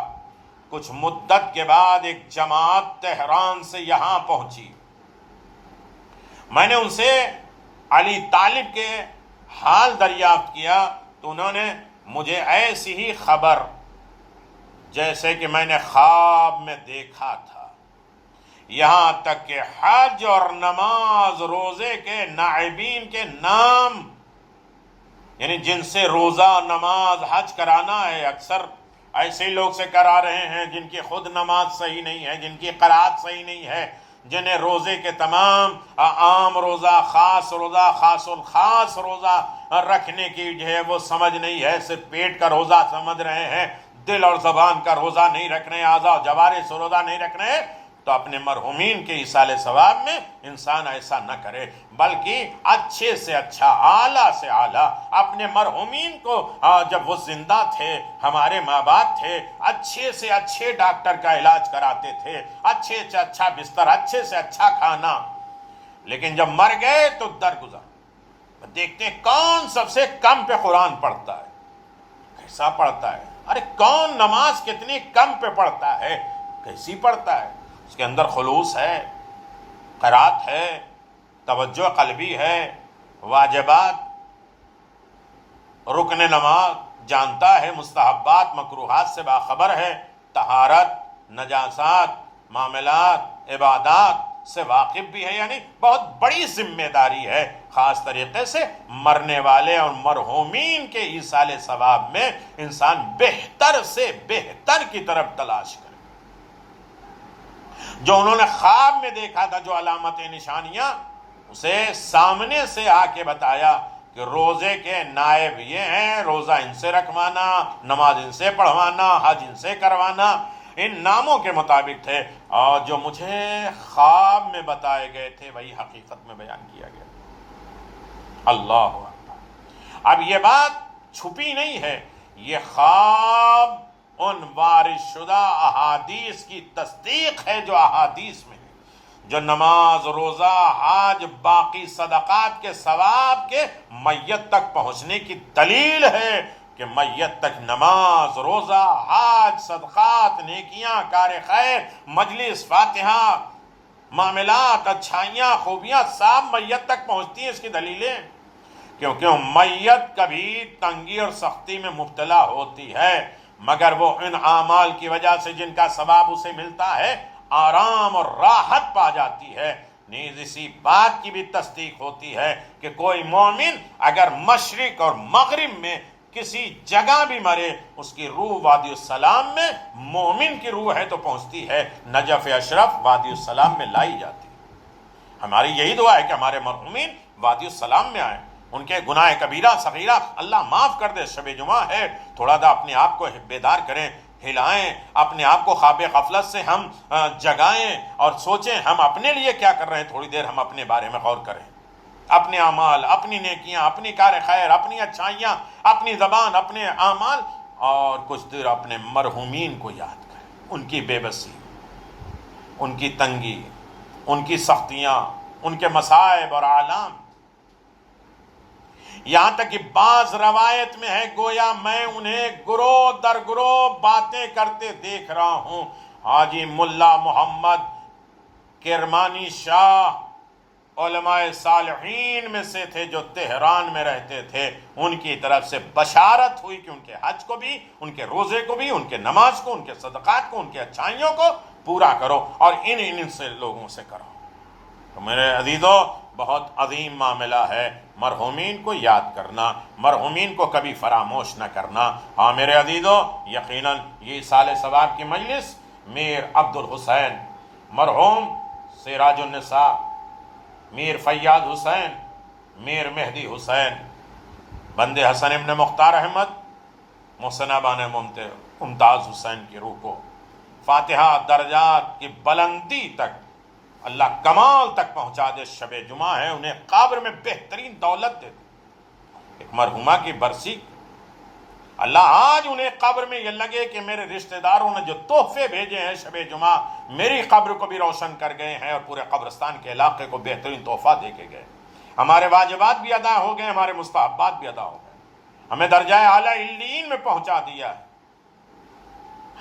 کچھ مدت کے بعد ایک جماعت تہران سے یہاں پہنچی، میں نے ان سے علی طالب کے حال دریافت کیا تو انہوں نے مجھے ایسی ہی خبر جیسے کہ میں نے خواب میں دیکھا تھا، یہاں تک کہ حج اور نماز روزے کے نائبین کے نام، یعنی جن سے روزہ نماز حج کرانا ہے، اکثر ایسے لوگ سے کرا رہے ہیں جن کی خود نماز صحیح نہیں ہے، جن کی قرات صحیح نہیں ہے، جنہیں روزے کے تمام عام روزہ، خاص الخاص روزہ رکھنے کی جو ہے وہ سمجھ نہیں ہے، صرف پیٹ کا روزہ سمجھ رہے ہیں، دل اور زبان کا روزہ نہیں رکھ رہے ہیں، اعضاء و جوارح سے روزہ نہیں رکھ رہے ہیں، تو اپنے مرحومین کے ایصال ثواب میں انسان ایسا نہ کرے، بلکہ اچھے سے اچھا، اعلیٰ سے اعلیٰ اپنے مرحومین کو، جب وہ زندہ تھے، ہمارے ماں باپ تھے، اچھے سے اچھے ڈاکٹر کا علاج کراتے تھے، اچھے سے اچھا بستر، اچھے سے اچھا کھانا، لیکن جب مر گئے تو درگزر دیکھتے ہیں کون سب سے کم پہ قرآن پڑھتا ہے، کیسا پڑھتا ہے، ارے کون نماز کتنی کم پہ پڑھتا ہے، کیسی پڑھتا ہے، اس کے اندر خلوص ہے، قرات ہے، توجہ قلبی ہے، واجبات، رکن نماز جانتا ہے، مستحبات مکروہات سے باخبر ہے، طہارت، نجاسات، معاملات، عبادات سے واقف بھی ہے، یعنی بہت بڑی ذمہ داری ہے، خاص طریقے سے مرنے والے اور مرحومین کے ایصال ثواب میں انسان بہتر سے بہتر کی طرف تلاش کرے۔ جو انہوں نے خواب میں دیکھا تھا، جو علامت نشانیاں، اسے سامنے سے آ کے بتایا کہ روزے کے نائب یہ ہیں، روزہ ان سے رکھوانا، نماز ان سے پڑھوانا، حج ان سے کروانا، ان ناموں کے مطابق تھے، اور جو مجھے خواب میں بتائے گئے تھے وہی حقیقت میں بیان کیا گیا۔ اللہ اکبر۔ اب یہ بات چھپی نہیں ہے، یہ خواب ان وارث شدہ احادیث کی تصدیق ہے جو احادیث میں ہے، جو نماز، روزہ، حج، باقی صدقات کے ثواب کے میت تک پہنچنے کی دلیل ہے کہ میت تک نماز، روزہ، حج، صدقات، نیکیاں، کار خیر، مجلس، فاتحہ، معاملات، اچھائیاں، خوبیاں سب میت تک پہنچتی ہیں۔ اس کی دلیلیں کیونکہ میت کبھی تنگی اور سختی میں مبتلا ہوتی ہے، مگر وہ ان اعمال کی وجہ سے جن کا ثواب اسے ملتا ہے آرام اور راحت پا جاتی ہے۔ نیز اسی بات کی بھی تصدیق ہوتی ہے کہ کوئی مومن اگر مشرق اور مغرب میں کسی جگہ بھی مرے، اس کی روح وادی السلام میں، مومن کی روح ہے تو پہنچتی ہے، نجف اشرف وادی السلام میں لائی جاتی ہے۔ ہماری یہی دعا ہے کہ ہمارے مرحومین وادی السلام میں آئیں، ان کے گناہ کبیرہ صغیرہ اللہ معاف کر دے۔ شب جمعہ ہے، تھوڑا سا اپنے آپ کو بیدار کریں، ہلائیں اپنے آپ کو، خواب غفلت سے ہم جگائیں اور سوچیں ہم اپنے لیے کیا کر رہے ہیں۔ تھوڑی دیر ہم اپنے بارے میں غور کریں، اپنے اعمال، اپنی نیکیاں، اپنی کار خیر، اپنی اچھائیاں، اپنی زبان، اپنے اعمال، اور کچھ دیر اپنے مرحومین کو یاد کریں، ان کی بے بسی، ان کی تنگی، ان کی سختیاں، ان کے مصائب اور آلام۔ یہاں تک کہ بعض روایت میں ہے گویا میں انہیں گروہ در گروہ باتیں کرتے دیکھ رہا ہوں۔ حاجی ملا محمد کرمانی شاہ علماء صالحین میں سے تھے جو تہران میں رہتے تھے، ان کی طرف سے بشارت ہوئی کہ ان کے حج کو بھی، ان کے روزے کو بھی، ان کے نماز کو، ان کے صدقات کو، ان کے اچھائیوں کو پورا کرو اور ان سے لوگوں سے کرو۔ تو میرے عزیزو، بہت عظیم معاملہ ہے مرحومین کو یاد کرنا، مرحومین کو کبھی فراموش نہ کرنا۔ ہاں میرے عزیزو، یقیناً یہ سال ثواب کی مجلس میر عبد الحسین، مرحوم سراج النساء، میر فیاض حسین، میر مہدی حسین، بند حسن ابن مختار احمد، محسن بان ممتاز حسین کی روح کو فاتحہ درجات کی بلندی تک اللہ کمال تک پہنچا دے۔ شب جمعہ ہے، انہیں قبر میں بہترین دولت دے دے۔ ایک مرحومہ کی برسی، اللہ آج انہیں قبر میں یہ لگے کہ میرے رشتہ داروں نے جو تحفے بھیجے ہیں شب جمعہ، میری قبر کو بھی روشن کر گئے ہیں اور پورے قبرستان کے علاقے کو بہترین تحفہ دے کے گئے۔ ہمارے واجبات بھی ادا ہو گئے، ہمارے مستحبات بھی ادا ہو گئے، ہمیں درجہ اعلیٰ علیین میں پہنچا دیا ہے۔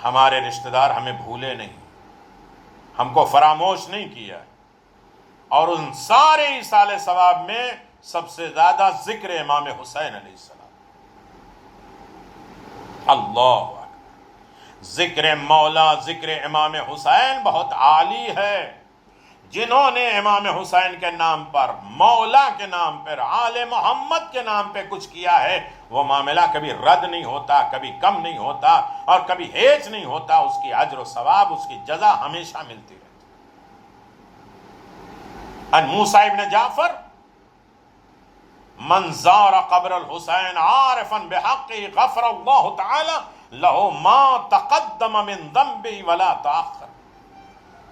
ہمارے رشتہ دار ہمیں بھولے نہیں، ہم کو فراموش نہیں کیا، اور ان سارے ایصال ثواب میں سب سے زیادہ ذکر امام حسین علیہ السلام۔ اللہ اکبر، ذکر مولا، ذکر امام حسین بہت عالی ہے۔ جنہوں نے امام حسین کے نام پر، مولا کے نام پر، آل محمد کے نام پہ کچھ کیا ہے، وہ معاملہ کبھی رد نہیں ہوتا، کبھی کم نہیں ہوتا اور کبھی ہیچ نہیں ہوتا۔ اس کی اجر و ثواب، اس کی جزا ہمیشہ ملتی رہتی۔ ان موسیٰ ابن جعفر، من زار قبر الحسین عارفا بحقه غفر اللہ تعالی لہ ما تقدم من ذنبہ ولا تاخر۔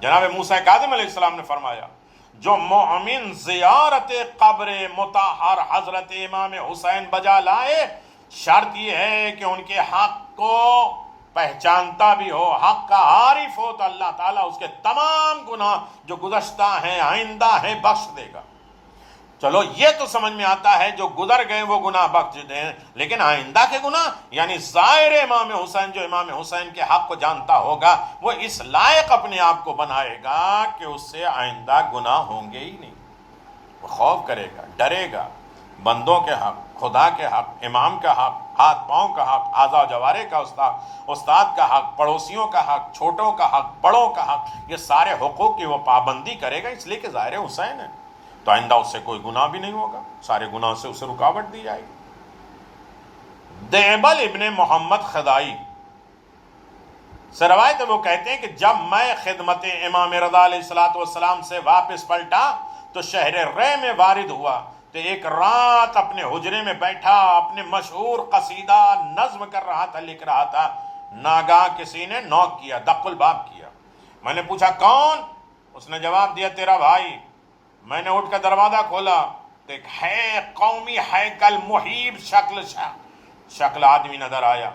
جناب موسیٰ کاظم علیہ السلام نے فرمایا، جو مومن زیارت قبر مطہر حضرت امام حسین بجا لائے، شرط یہ ہے کہ ان کے حق کو پہچانتا بھی ہو، حق کا عارف ہو، تو اللہ تعالیٰ اس کے تمام گناہ جو گزشتہ ہیں، آئندہ ہیں، بخش دے گا۔ چلو یہ تو سمجھ میں آتا ہے جو گزر گئے وہ گناہ بخش دیں، لیکن آئندہ کے گناہ، یعنی ظاہر امام حسین جو امام حسین کے حق کو جانتا ہوگا، وہ اس لائق اپنے آپ کو بنائے گا کہ اس سے آئندہ گناہ ہوں گے ہی نہیں۔ وہ خوف کرے گا، ڈرے گا، بندوں کے حق، خدا کے حق، امام کا حق، ہاتھ پاؤں کا حق، اعضاء و جوارح کا، استاد کا حق، پڑوسیوں کا حق، چھوٹوں کا حق، بڑوں کا حق، یہ سارے حقوق کی وہ پابندی کرے گا، اس لیے کہ ظاہر حسین ہے، تو آئندہ اس سے کوئی گناہ بھی نہیں ہوگا، سارے گناہ سے اسے رکاوٹ دی جائے گی۔ دیبل ابن محمد خدائی سے روایت ہے، وہ کہتے ہیں کہ جب میں خدمت امام رضا علیہ السلام سے واپس پلٹا تو شہر رے میں وارد ہوا، تو ایک رات اپنے حجرے میں بیٹھا اپنے مشہور قصیدہ نظم کر رہا تھا، لکھ رہا تھا۔ ناگاہ کسی نے نوک کیا، دق الباب کیا۔ میں نے پوچھا کون؟ اس نے جواب دیا تیرا بھائی۔ میں نے اٹھ کر دروازہ کھولا تو ایک ہے قومی ہیکل محیب شکل آدمی نظر آیا۔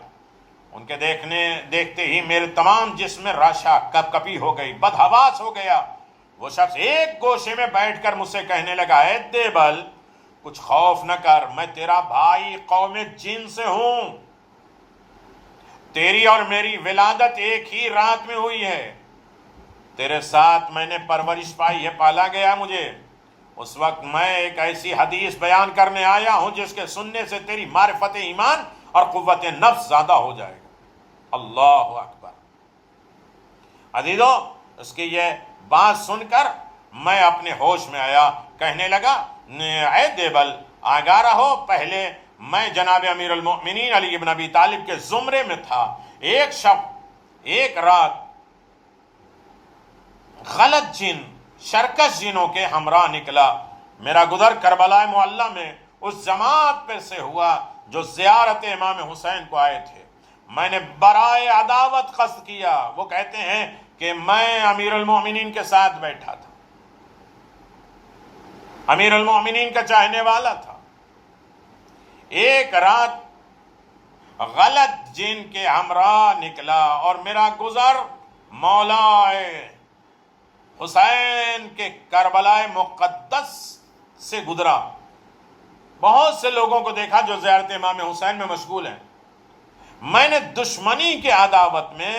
ان کے دیکھتے ہی میرے تمام جسم میں رشا کپ کپی ہو گئی، بدحواس ہو گیا۔ وہ شخص ایک گوشے میں بیٹھ کر مجھ سے کہنے لگا، اے دیبل کچھ خوف نہ کر، میں تیرا بھائی قوم جن سے ہوں، تیری اور میری ولادت ایک ہی رات میں ہوئی ہے، تیرے ساتھ میں نے پرورش پائی ہے، پالا گیا مجھے، اس وقت میں ایک ایسی حدیث بیان کرنے آیا ہوں جس کے سننے سے تیری معرفت ایمان اور قوت نفس زیادہ ہو جائے گا۔ اللہ اکبر۔ عزیزو، اس کی یہ بات سن کر میں اپنے ہوش میں آیا، کہنے لگا اے دیبل آگاہ رہو، پہلے میں جناب امیر المؤمنین علی بن ابی طالب کے زمرے میں تھا، ایک شب ایک رات غلط جن شرکش جنوں کے ہمراہ نکلا، میرا گزر کربلا معلی میں اس جماعت پہ سے ہوا جو زیارت امام حسین کو آئے تھے۔ میں نے برائے عداوت قصد کیا، وہ کہتے ہیں کہ میں امیر المؤمنین کے ساتھ بیٹھا تھا، امیر المؤمنین کا چاہنے والا تھا، ایک رات غلط جن کے ہمراہ نکلا اور میرا گزر مولا حسین کے کربلا مقدس سے گزرا۔ بہت سے لوگوں کو دیکھا جو زیارت امام حسین میں مشغول ہیں، میں نے دشمنی کے عداوت میں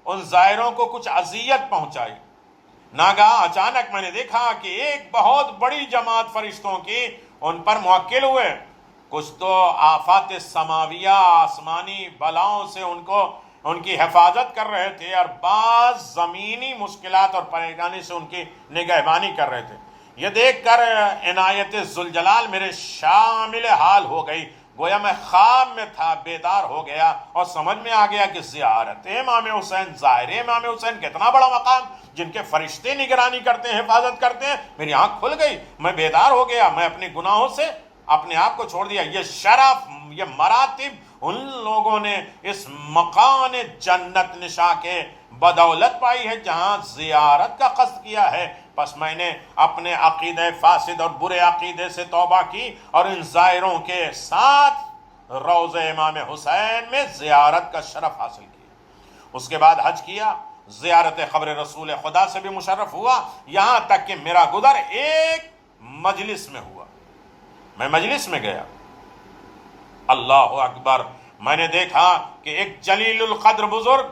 ان زائروں کو کچھ اذیت پہنچائی۔ ناگہاں اچانک میں نے دیکھا کہ ایک بہت بڑی جماعت فرشتوں کی ان پر موکل ہوئے، کچھ تو آفات سماویہ آسمانی بلاؤں سے ان کی حفاظت کر رہے تھے، اور بعض زمینی مشکلات اور پریشانی سے ان کی نگہبانی کر رہے تھے۔ یہ دیکھ کر عنایت ذوالجلال میرے شامل حال ہو گئی، گویا میں خواب میں تھا، بیدار ہو گیا اور سمجھ میں آ گیا کہ زیارت امام حسین، ظاہر امام حسین کتنا بڑا مقام، جن کے فرشتے نگرانی کرتے ہیں، حفاظت کرتے ہیں۔ میری آنکھ کھل گئی، میں بیدار ہو گیا، میں اپنے گناہوں سے اپنے آپ کو چھوڑ دیا۔ یہ شرف، یہ مراتب ان لوگوں نے اس مکان جنت نشاں کے بدولت پائی ہے جہاں زیارت کا قصد کیا ہے۔ پس میں نے اپنے عقیدہ فاسد اور برے عقیدے سے توبہ کی اور ان زائروں کے ساتھ روضہ امام حسین میں زیارت کا شرف حاصل کیا۔ اس کے بعد حج کیا، زیارت قبر رسول خدا سے بھی مشرف ہوا، یہاں تک کہ میرا گزر ایک مجلس میں ہوا۔ میں مجلس میں گیا، اللہ اکبر، میں نے دیکھا کہ ایک جلیل القدر بزرگ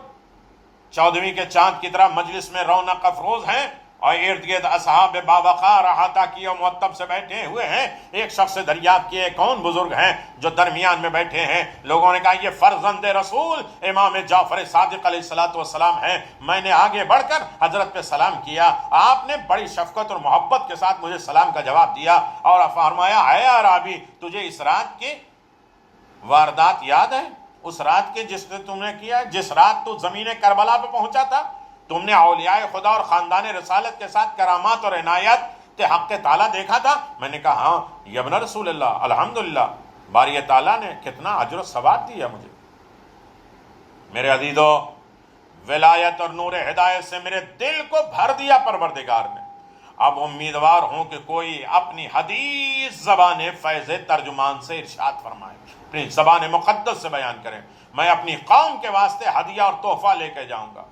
14ویں کے چاند کی طرح مجلس میں رونق افروز ہیں، اور ارد گرد اصحاب باوقار احاطہ کیے و معطب سے بیٹھے ہوئے ہیں۔ ایک شخص سے دریافت کیے کون بزرگ ہیں جو درمیان میں بیٹھے ہیں؟ لوگوں نے کہا یہ فرزند رسول امام جعفر صادق علیہ السلام ہیں۔ میں نے آگے بڑھ کر حضرت پہ سلام کیا، آپ نے بڑی شفقت اور محبت کے ساتھ مجھے سلام کا جواب دیا اور فرمایا اے عرابی، تجھے اس رات کی واردات یاد ہے؟ اس رات کے جس نے تم نے کیا، جس رات تو زمین کربلا پہ پہنچا تھا، تم نے اولیاء خدا اور خاندان رسالت کے ساتھ کرامات اور عنایت حق تعالیٰ دیکھا تھا؟ میں نے کہا ہاں یبن رسول اللہ، الحمدللہ، باری تعالیٰ نے کتنا اجر و ثواب دیا مجھے۔ میرے عزیزو، ولایت اور نور ہدایت سے میرے دل کو بھر دیا پروردگار نے۔ اب امیدوار ہوں کہ کوئی اپنی حدیث زبان فیض ترجمان سے ارشاد فرمائے، اپنی زبان مقدس سے بیان کریں۔ میں اپنی قوم کے واسطے ہدیہ اور تحفہ لے کے جاؤں گا۔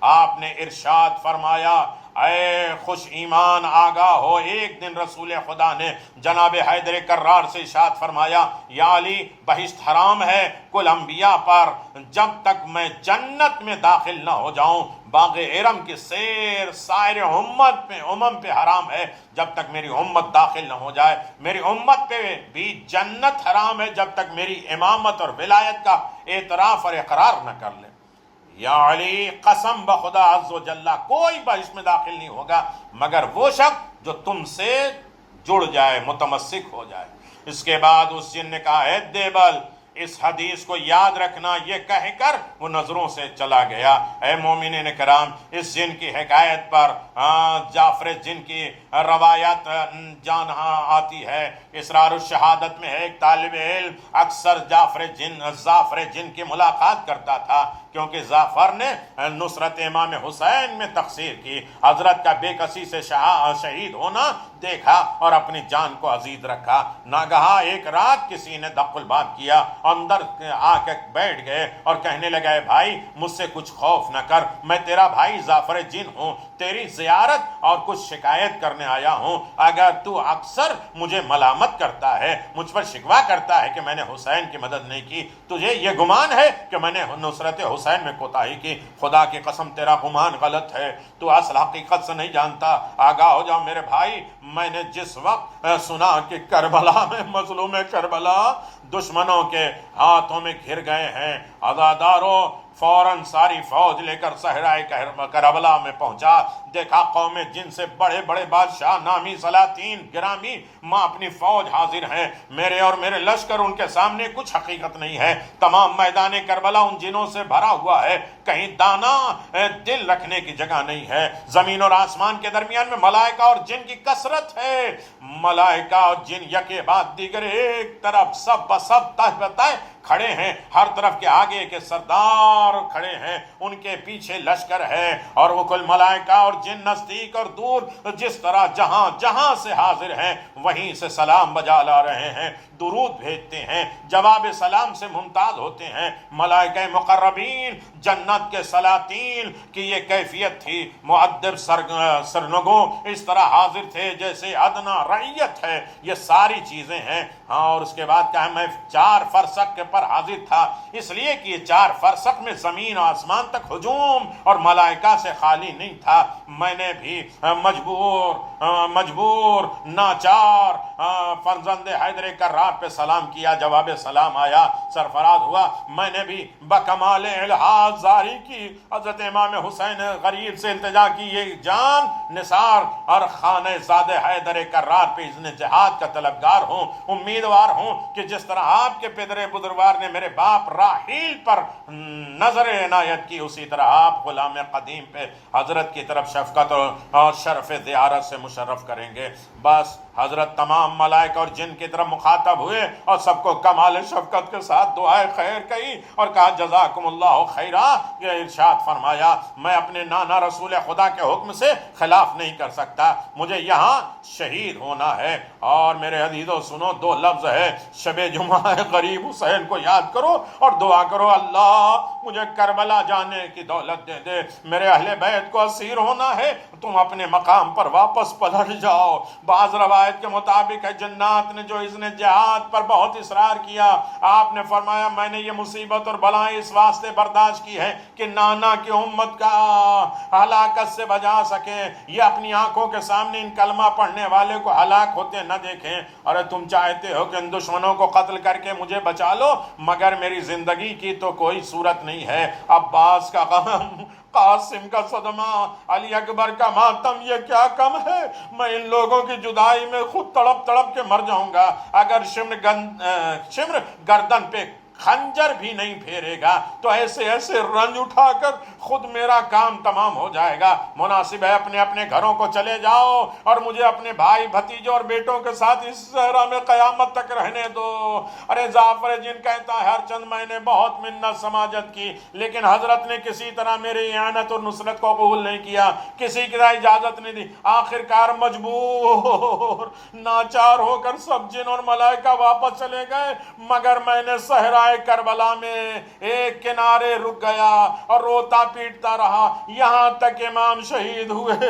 آپ نے ارشاد فرمایا اے خوش ایمان آگاہ ہو، ایک دن رسول خدا نے جناب حیدر کرار سے ارشاد فرمایا یا علی، بہشت حرام ہے کل انبیاء پر، جب تک میں جنت میں داخل نہ ہو جاؤں۔ باغ ارم کی سیر سائر امم پہ حرام ہے جب تک میری امت داخل نہ ہو جائے۔ میری امت پہ بھی جنت حرام ہے جب تک میری امامت اور ولایت کا اعتراف اور اقرار نہ کر لے۔ یا علی، قسم بخدا عز و جل، کوئی بہشت میں داخل نہیں ہوگا مگر وہ شخص جو تم سے جڑ جائے، متمسک ہو جائے۔ اس کے بعد اس جن نے کہا اے دیبل، اس حدیث کو یاد رکھنا، یہ کہہ کر وہ نظروں سے چلا گیا۔ اے مومنین کرام، اس جن کی حکایت پر جعفر جن کی روایت جان آتی ہے۔ اسرار الشہادت میں ایک طالب علم اکثر جعفر جن کی ملاقات کرتا تھا، کیونکہ جعفر نے نصرت امام حسین میں تقصیر کی، حضرت کا بے کسی سے شہید ہونا دیکھا اور اپنی جان کو عزیز رکھا۔ ناگہاں ایک رات کسی نے دق الباب کیا اندر آ کے بیٹھ گئے اور کہنے لگے بھائی مجھ سے کچھ خوف نہ کر، میں تیرا بھائی جعفر جن ہوں، تیری زیارت اور کچھ شکایت کرنے آیا ہوں۔ اگر تو اکثر مجھے ملامت کرتا ہے، مجھ پر شکوہ کرتا ہے کہ میں نے حسین کی مدد نہیں کی، تجھے یہ گمان ہے کہ میں نے نصرت حسین میں کوتاہی کی، خدا کی قسم تیرا گمان غلط ہے، تو اصل حقیقت سے نہیں جانتا۔ آگاہ ہو جاؤ میرے بھائی، میں نے جس وقت سنا کہ کربلا میں مظلوم کربلا دشمنوں کے ہاتھوں میں گھر گئے ہیں، عزاداروں فوراً ساری فوج لے کر صحرائے کربلا میں پہنچا، دیکھا قوم جن سے بڑے بڑے بادشاہ، نامی سلاطین، گرامی ماں اپنی فوج حاضر ہیں، میرے اور میرے لشکر ان کے سامنے کچھ حقیقت نہیں ہے، تمام میدان کربلا ان جنوں سے بھرا ہوا ہے، کہیں دانا دل رکھنے کی جگہ نہیں ہے، زمین اور آسمان کے درمیان میں ملائکہ اور جن کی کثرت ہے، ملائکہ اور جن یکے بعد دیگر ایک طرف سب بسب تہ بتہ کھڑے ہیں، ہر طرف کے آگے کے سردار کھڑے ہیں، ان کے پیچھے لشکر ہے، اور وہ کل ملائکہ اور جن نزدیک اور دور جس طرح جہاں جہاں سے حاضر ہیں وہیں سے سلام بجا لا رہے ہیں، درود بھیجتے ہیں، جواب سلام سے ممتاز ہوتے ہیں۔ ملائکہ مقربین، جنت کے سلاطین کی یہ کیفیت تھی، مؤدب سرنگوں اس طرح حاضر تھے جیسے ادنا رعیت ہے، یہ ساری چیزیں ہیں۔ ہاں، اور اس کے بعد کہا میں 4 فرسخ کے پر حاضر تھا، اس لیے کہ یہ 4 فرسخ میں زمین و آسمان تک ہجوم اور ملائکہ سے خالی نہیں تھا۔ میں نے بھی مجبور ناچار فرزند حیدر کرار پہ سلام کیا، جواب سلام آیا، سرفراز ہوا۔ میں نے بھی بکمال الحاظ جاری کی، حضرت امام حسین غریب سے التجا کی، یہ جان نثار اور خانہ زادہ حیدر کرار پہ اذن جہاد کا طلبگار ہوں، امیدوار ہوں کہ جس طرح آپ کے پدر بزرگوار نے میرے باپ راحیل پر نظر عنایت کی، اسی طرح آپ غلام قدیم پہ حضرت کی طرف شفقت اور شرف زیارت سے مشرف کریں گے۔ بس حضرت تمام ملائکہ اور جن کی طرف مخاطب ہوئے اور سب کو کمال شفقت کے ساتھ دعائے خیر کہی اور کہا جزاکم اللہ خیرا۔ یہ ارشاد فرمایا میں اپنے نانا رسول خدا کے حکم سے خلاف نہیں کر سکتا، مجھے یہاں شہید ہونا ہے۔ اور میرے عزیزو سنو، 2 لفظ ہے، شب جمعہ ہے، غریب حسین کو یاد کرو اور دعا کرو اللہ مجھے کربلا جانے کی دولت دے دے، میرے اہل بیت کو اسیر ہونا ہے، تم اپنے مقام پر واپس پلٹ جاؤ۔ بعض روایت کے مطابق ہے جنات نے جو اذن جہاد پر بہت اصرار کیا، آپ نے فرمایا میں نے یہ مصیبت اور بلائیں اس واسطے برداشت کی ہے کہ نانا کی امت کا ہلاکت سے بچا سکے، یہ اپنی آنکھوں کے سامنے ان کلمہ پڑھنے والے کو ہلاک ہوتے نہ دیکھیں۔ ارے تم چاہتے ہو کہ ان دشمنوں کو قتل کر کے مجھے بچا لو، مگر میری زندگی کی تو کوئی صورت نہیں ہے۔ عباس کا غم، قاسم کا صدمہ، علی اکبر کا ماتم، یہ کیا کم ہے؟ میں ان لوگوں کی جدائی میں خود تڑپ تڑپ کے مر جاؤں گا۔ اگر شمر گردن پہ خنجر بھی نہیں پھیرے گا تو ایسے ایسے رنج اٹھا کر خود میرا کام تمام ہو جائے گا۔ مناسب ہے اپنے اپنے گھروں کو چلے جاؤ اور مجھے اپنے بھائی بھتیجوں اور بیٹوں کے ساتھ اس صحرا میں قیامت تک رہنے دو۔ ارے جعفر جن کہتا ہے ہر چند میں نے بہت منت سماجت کی، لیکن حضرت نے کسی طرح میری اعانت اور نصرت کو قبول نہیں کیا، کسی کی طرح اجازت نہیں دی، آخر کار مجبور ناچار ہو کر سب جن اور ملائکہ واپس چلے گئے، مگر میں نے صحرا کربلا میں ایک کنارے رک گیا اور روتا پیٹتا رہا یہاں تک امام شہید ہوئے۔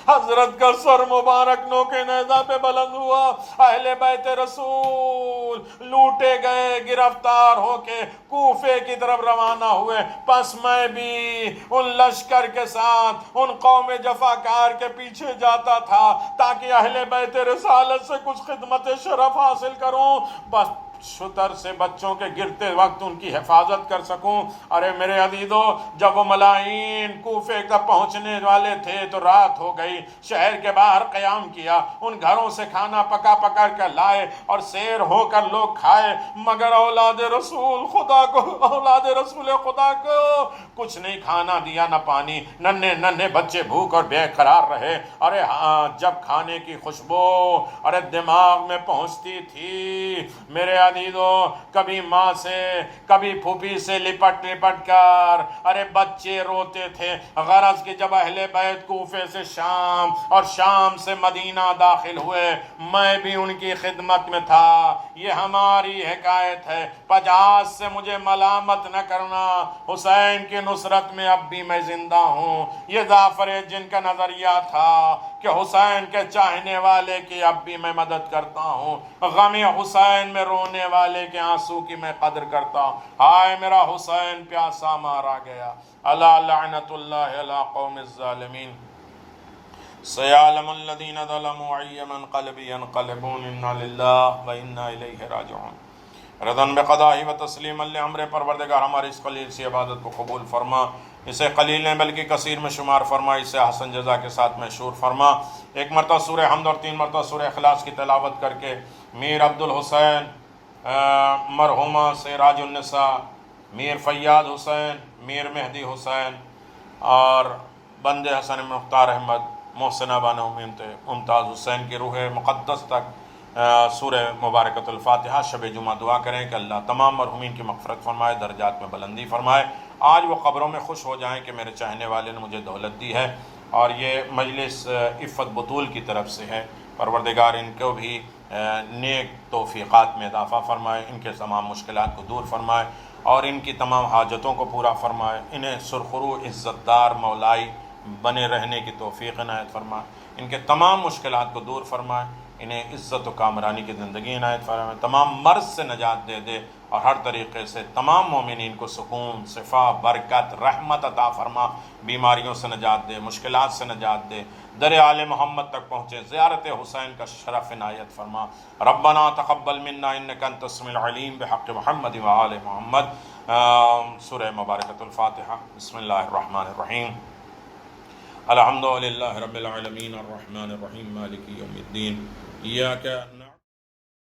حضرت کا سر مبارک نوکے نیزہ پہ بلند ہوا، اہل بیت رسول لوٹے گئے، گرفتار ہو کے کوفے کی طرف روانہ ہوئے۔ پس میں بھی ان لشکر کے ساتھ ان قوم جفاکار کے پیچھے جاتا تھا تاکہ اہل بیت رسالت سے کچھ خدمت شرف حاصل کروں، بس شتر سے بچوں کے گرتے وقت ان کی حفاظت کر سکوں۔ ارے میرے عزیزو، جب وہ ملائین کوفے تک پہنچنے والے تھے تو رات ہو گئی، شہر کے باہر قیام کیا، ان گھروں سے کھانا پکا پکا کر لائے اور سیر ہو کر لوگ کھائے، مگر اولاد رسول خدا کو کچھ نہیں کھانا دیا، نہ پانی، ننھے بچے بھوک اور بے قرار رہے۔ ارے ہاں، جب کھانے کی خوشبو ارے دماغ میں پہنچتی تھی میرے عزیزو کبھی ماں سے کبھی پھوپھی سے لپٹ کر ارے بچے روتے تھے، غرض کہ جب اہل بیت کوفے سے شام اور شام سے مدینہ داخل ہوئے میں بھی ان کی خدمت میں تھا۔ یہ ہماری حکایت ہے، 50 سے مجھے ملامت نہ کرنا، حسین کی نصرت میں اب بھی میں زندہ ہوں۔ یہ جعفر جن کا نظریہ تھا کہ حسین کے چاہنے والے کی اب بھی میں مدد کرتا ہوں، غم حسین میں رونے والے کے آنسو کی میں قدر کرتا ہوں۔ ہائے میرا حسین پیاسا مارا گیا، الا لعنت اللہ علی قوم الظالمین، سیعلم الذین ظلموا ای منقلب ینقلبون، انا للہ و انا الیہ راجعون۔ رضن بقضاء و تسلیما لامر پروردگار ہماری اس قلیل سی عبادت کو قبول فرما، اسے قلیل نہیں بلکہ کثیر میں شمار فرما، اسے حسن جزا کے ساتھ مشہور فرما۔ ایک مرتبہ سورہ حمد اور 3 مرتبہ سورہ اخلاص کی تلاوت کر کے میر عبد الحسین مرحومہ سراج النساء، میر فیاض حسین، میر مہدی حسین اور بند حسن مختار احمد، محسنہ بانو ممتاز حسین کی روح مقدس تک سورہ مبارکۃ الفاتحہ شب جمعہ دعا کریں کہ اللہ تمام مرحومین کی مغفرت فرمائے، درجات میں بلندی فرمائے، آج وہ قبروں میں خوش ہو جائیں کہ میرے چاہنے والے نے مجھے دولت دی ہے۔ اور یہ مجلس عفت بطول کی طرف سے ہے، پروردگار ان کو بھی نیک توفیقات میں اضافہ فرمائے، ان کے تمام مشکلات کو دور فرمائے اور ان کی تمام حاجتوں کو پورا فرمائے، انہیں سرخرو عزت دار مولائی بنے رہنے کی توفیق عنایت فرمائے، ان کے تمام مشکلات کو دور فرمائے، انہیں عزت و کامرانی کی زندگی عنایت فرمائے، تمام مرض سے نجات دے دے اور ہر طریقے سے تمام مومنین کو سکون، شفا، برکت، رحمت عطا فرما، بیماریوں سے نجات دے، مشکلات سے نجات دے، در آل محمد تک پہنچے، زیارت حسین کا شرف عنایت فرما۔ ربنا تقبل منا انک انت السمیع العلیم بحق محمد و آل محمد۔ سورہ مبارکۃ الفاتحہ۔ بسم اللہ الرحمن الرحیم، الحمد للہ رب العالمین الرحمن الرحیم مالک یوم الدین، ایاک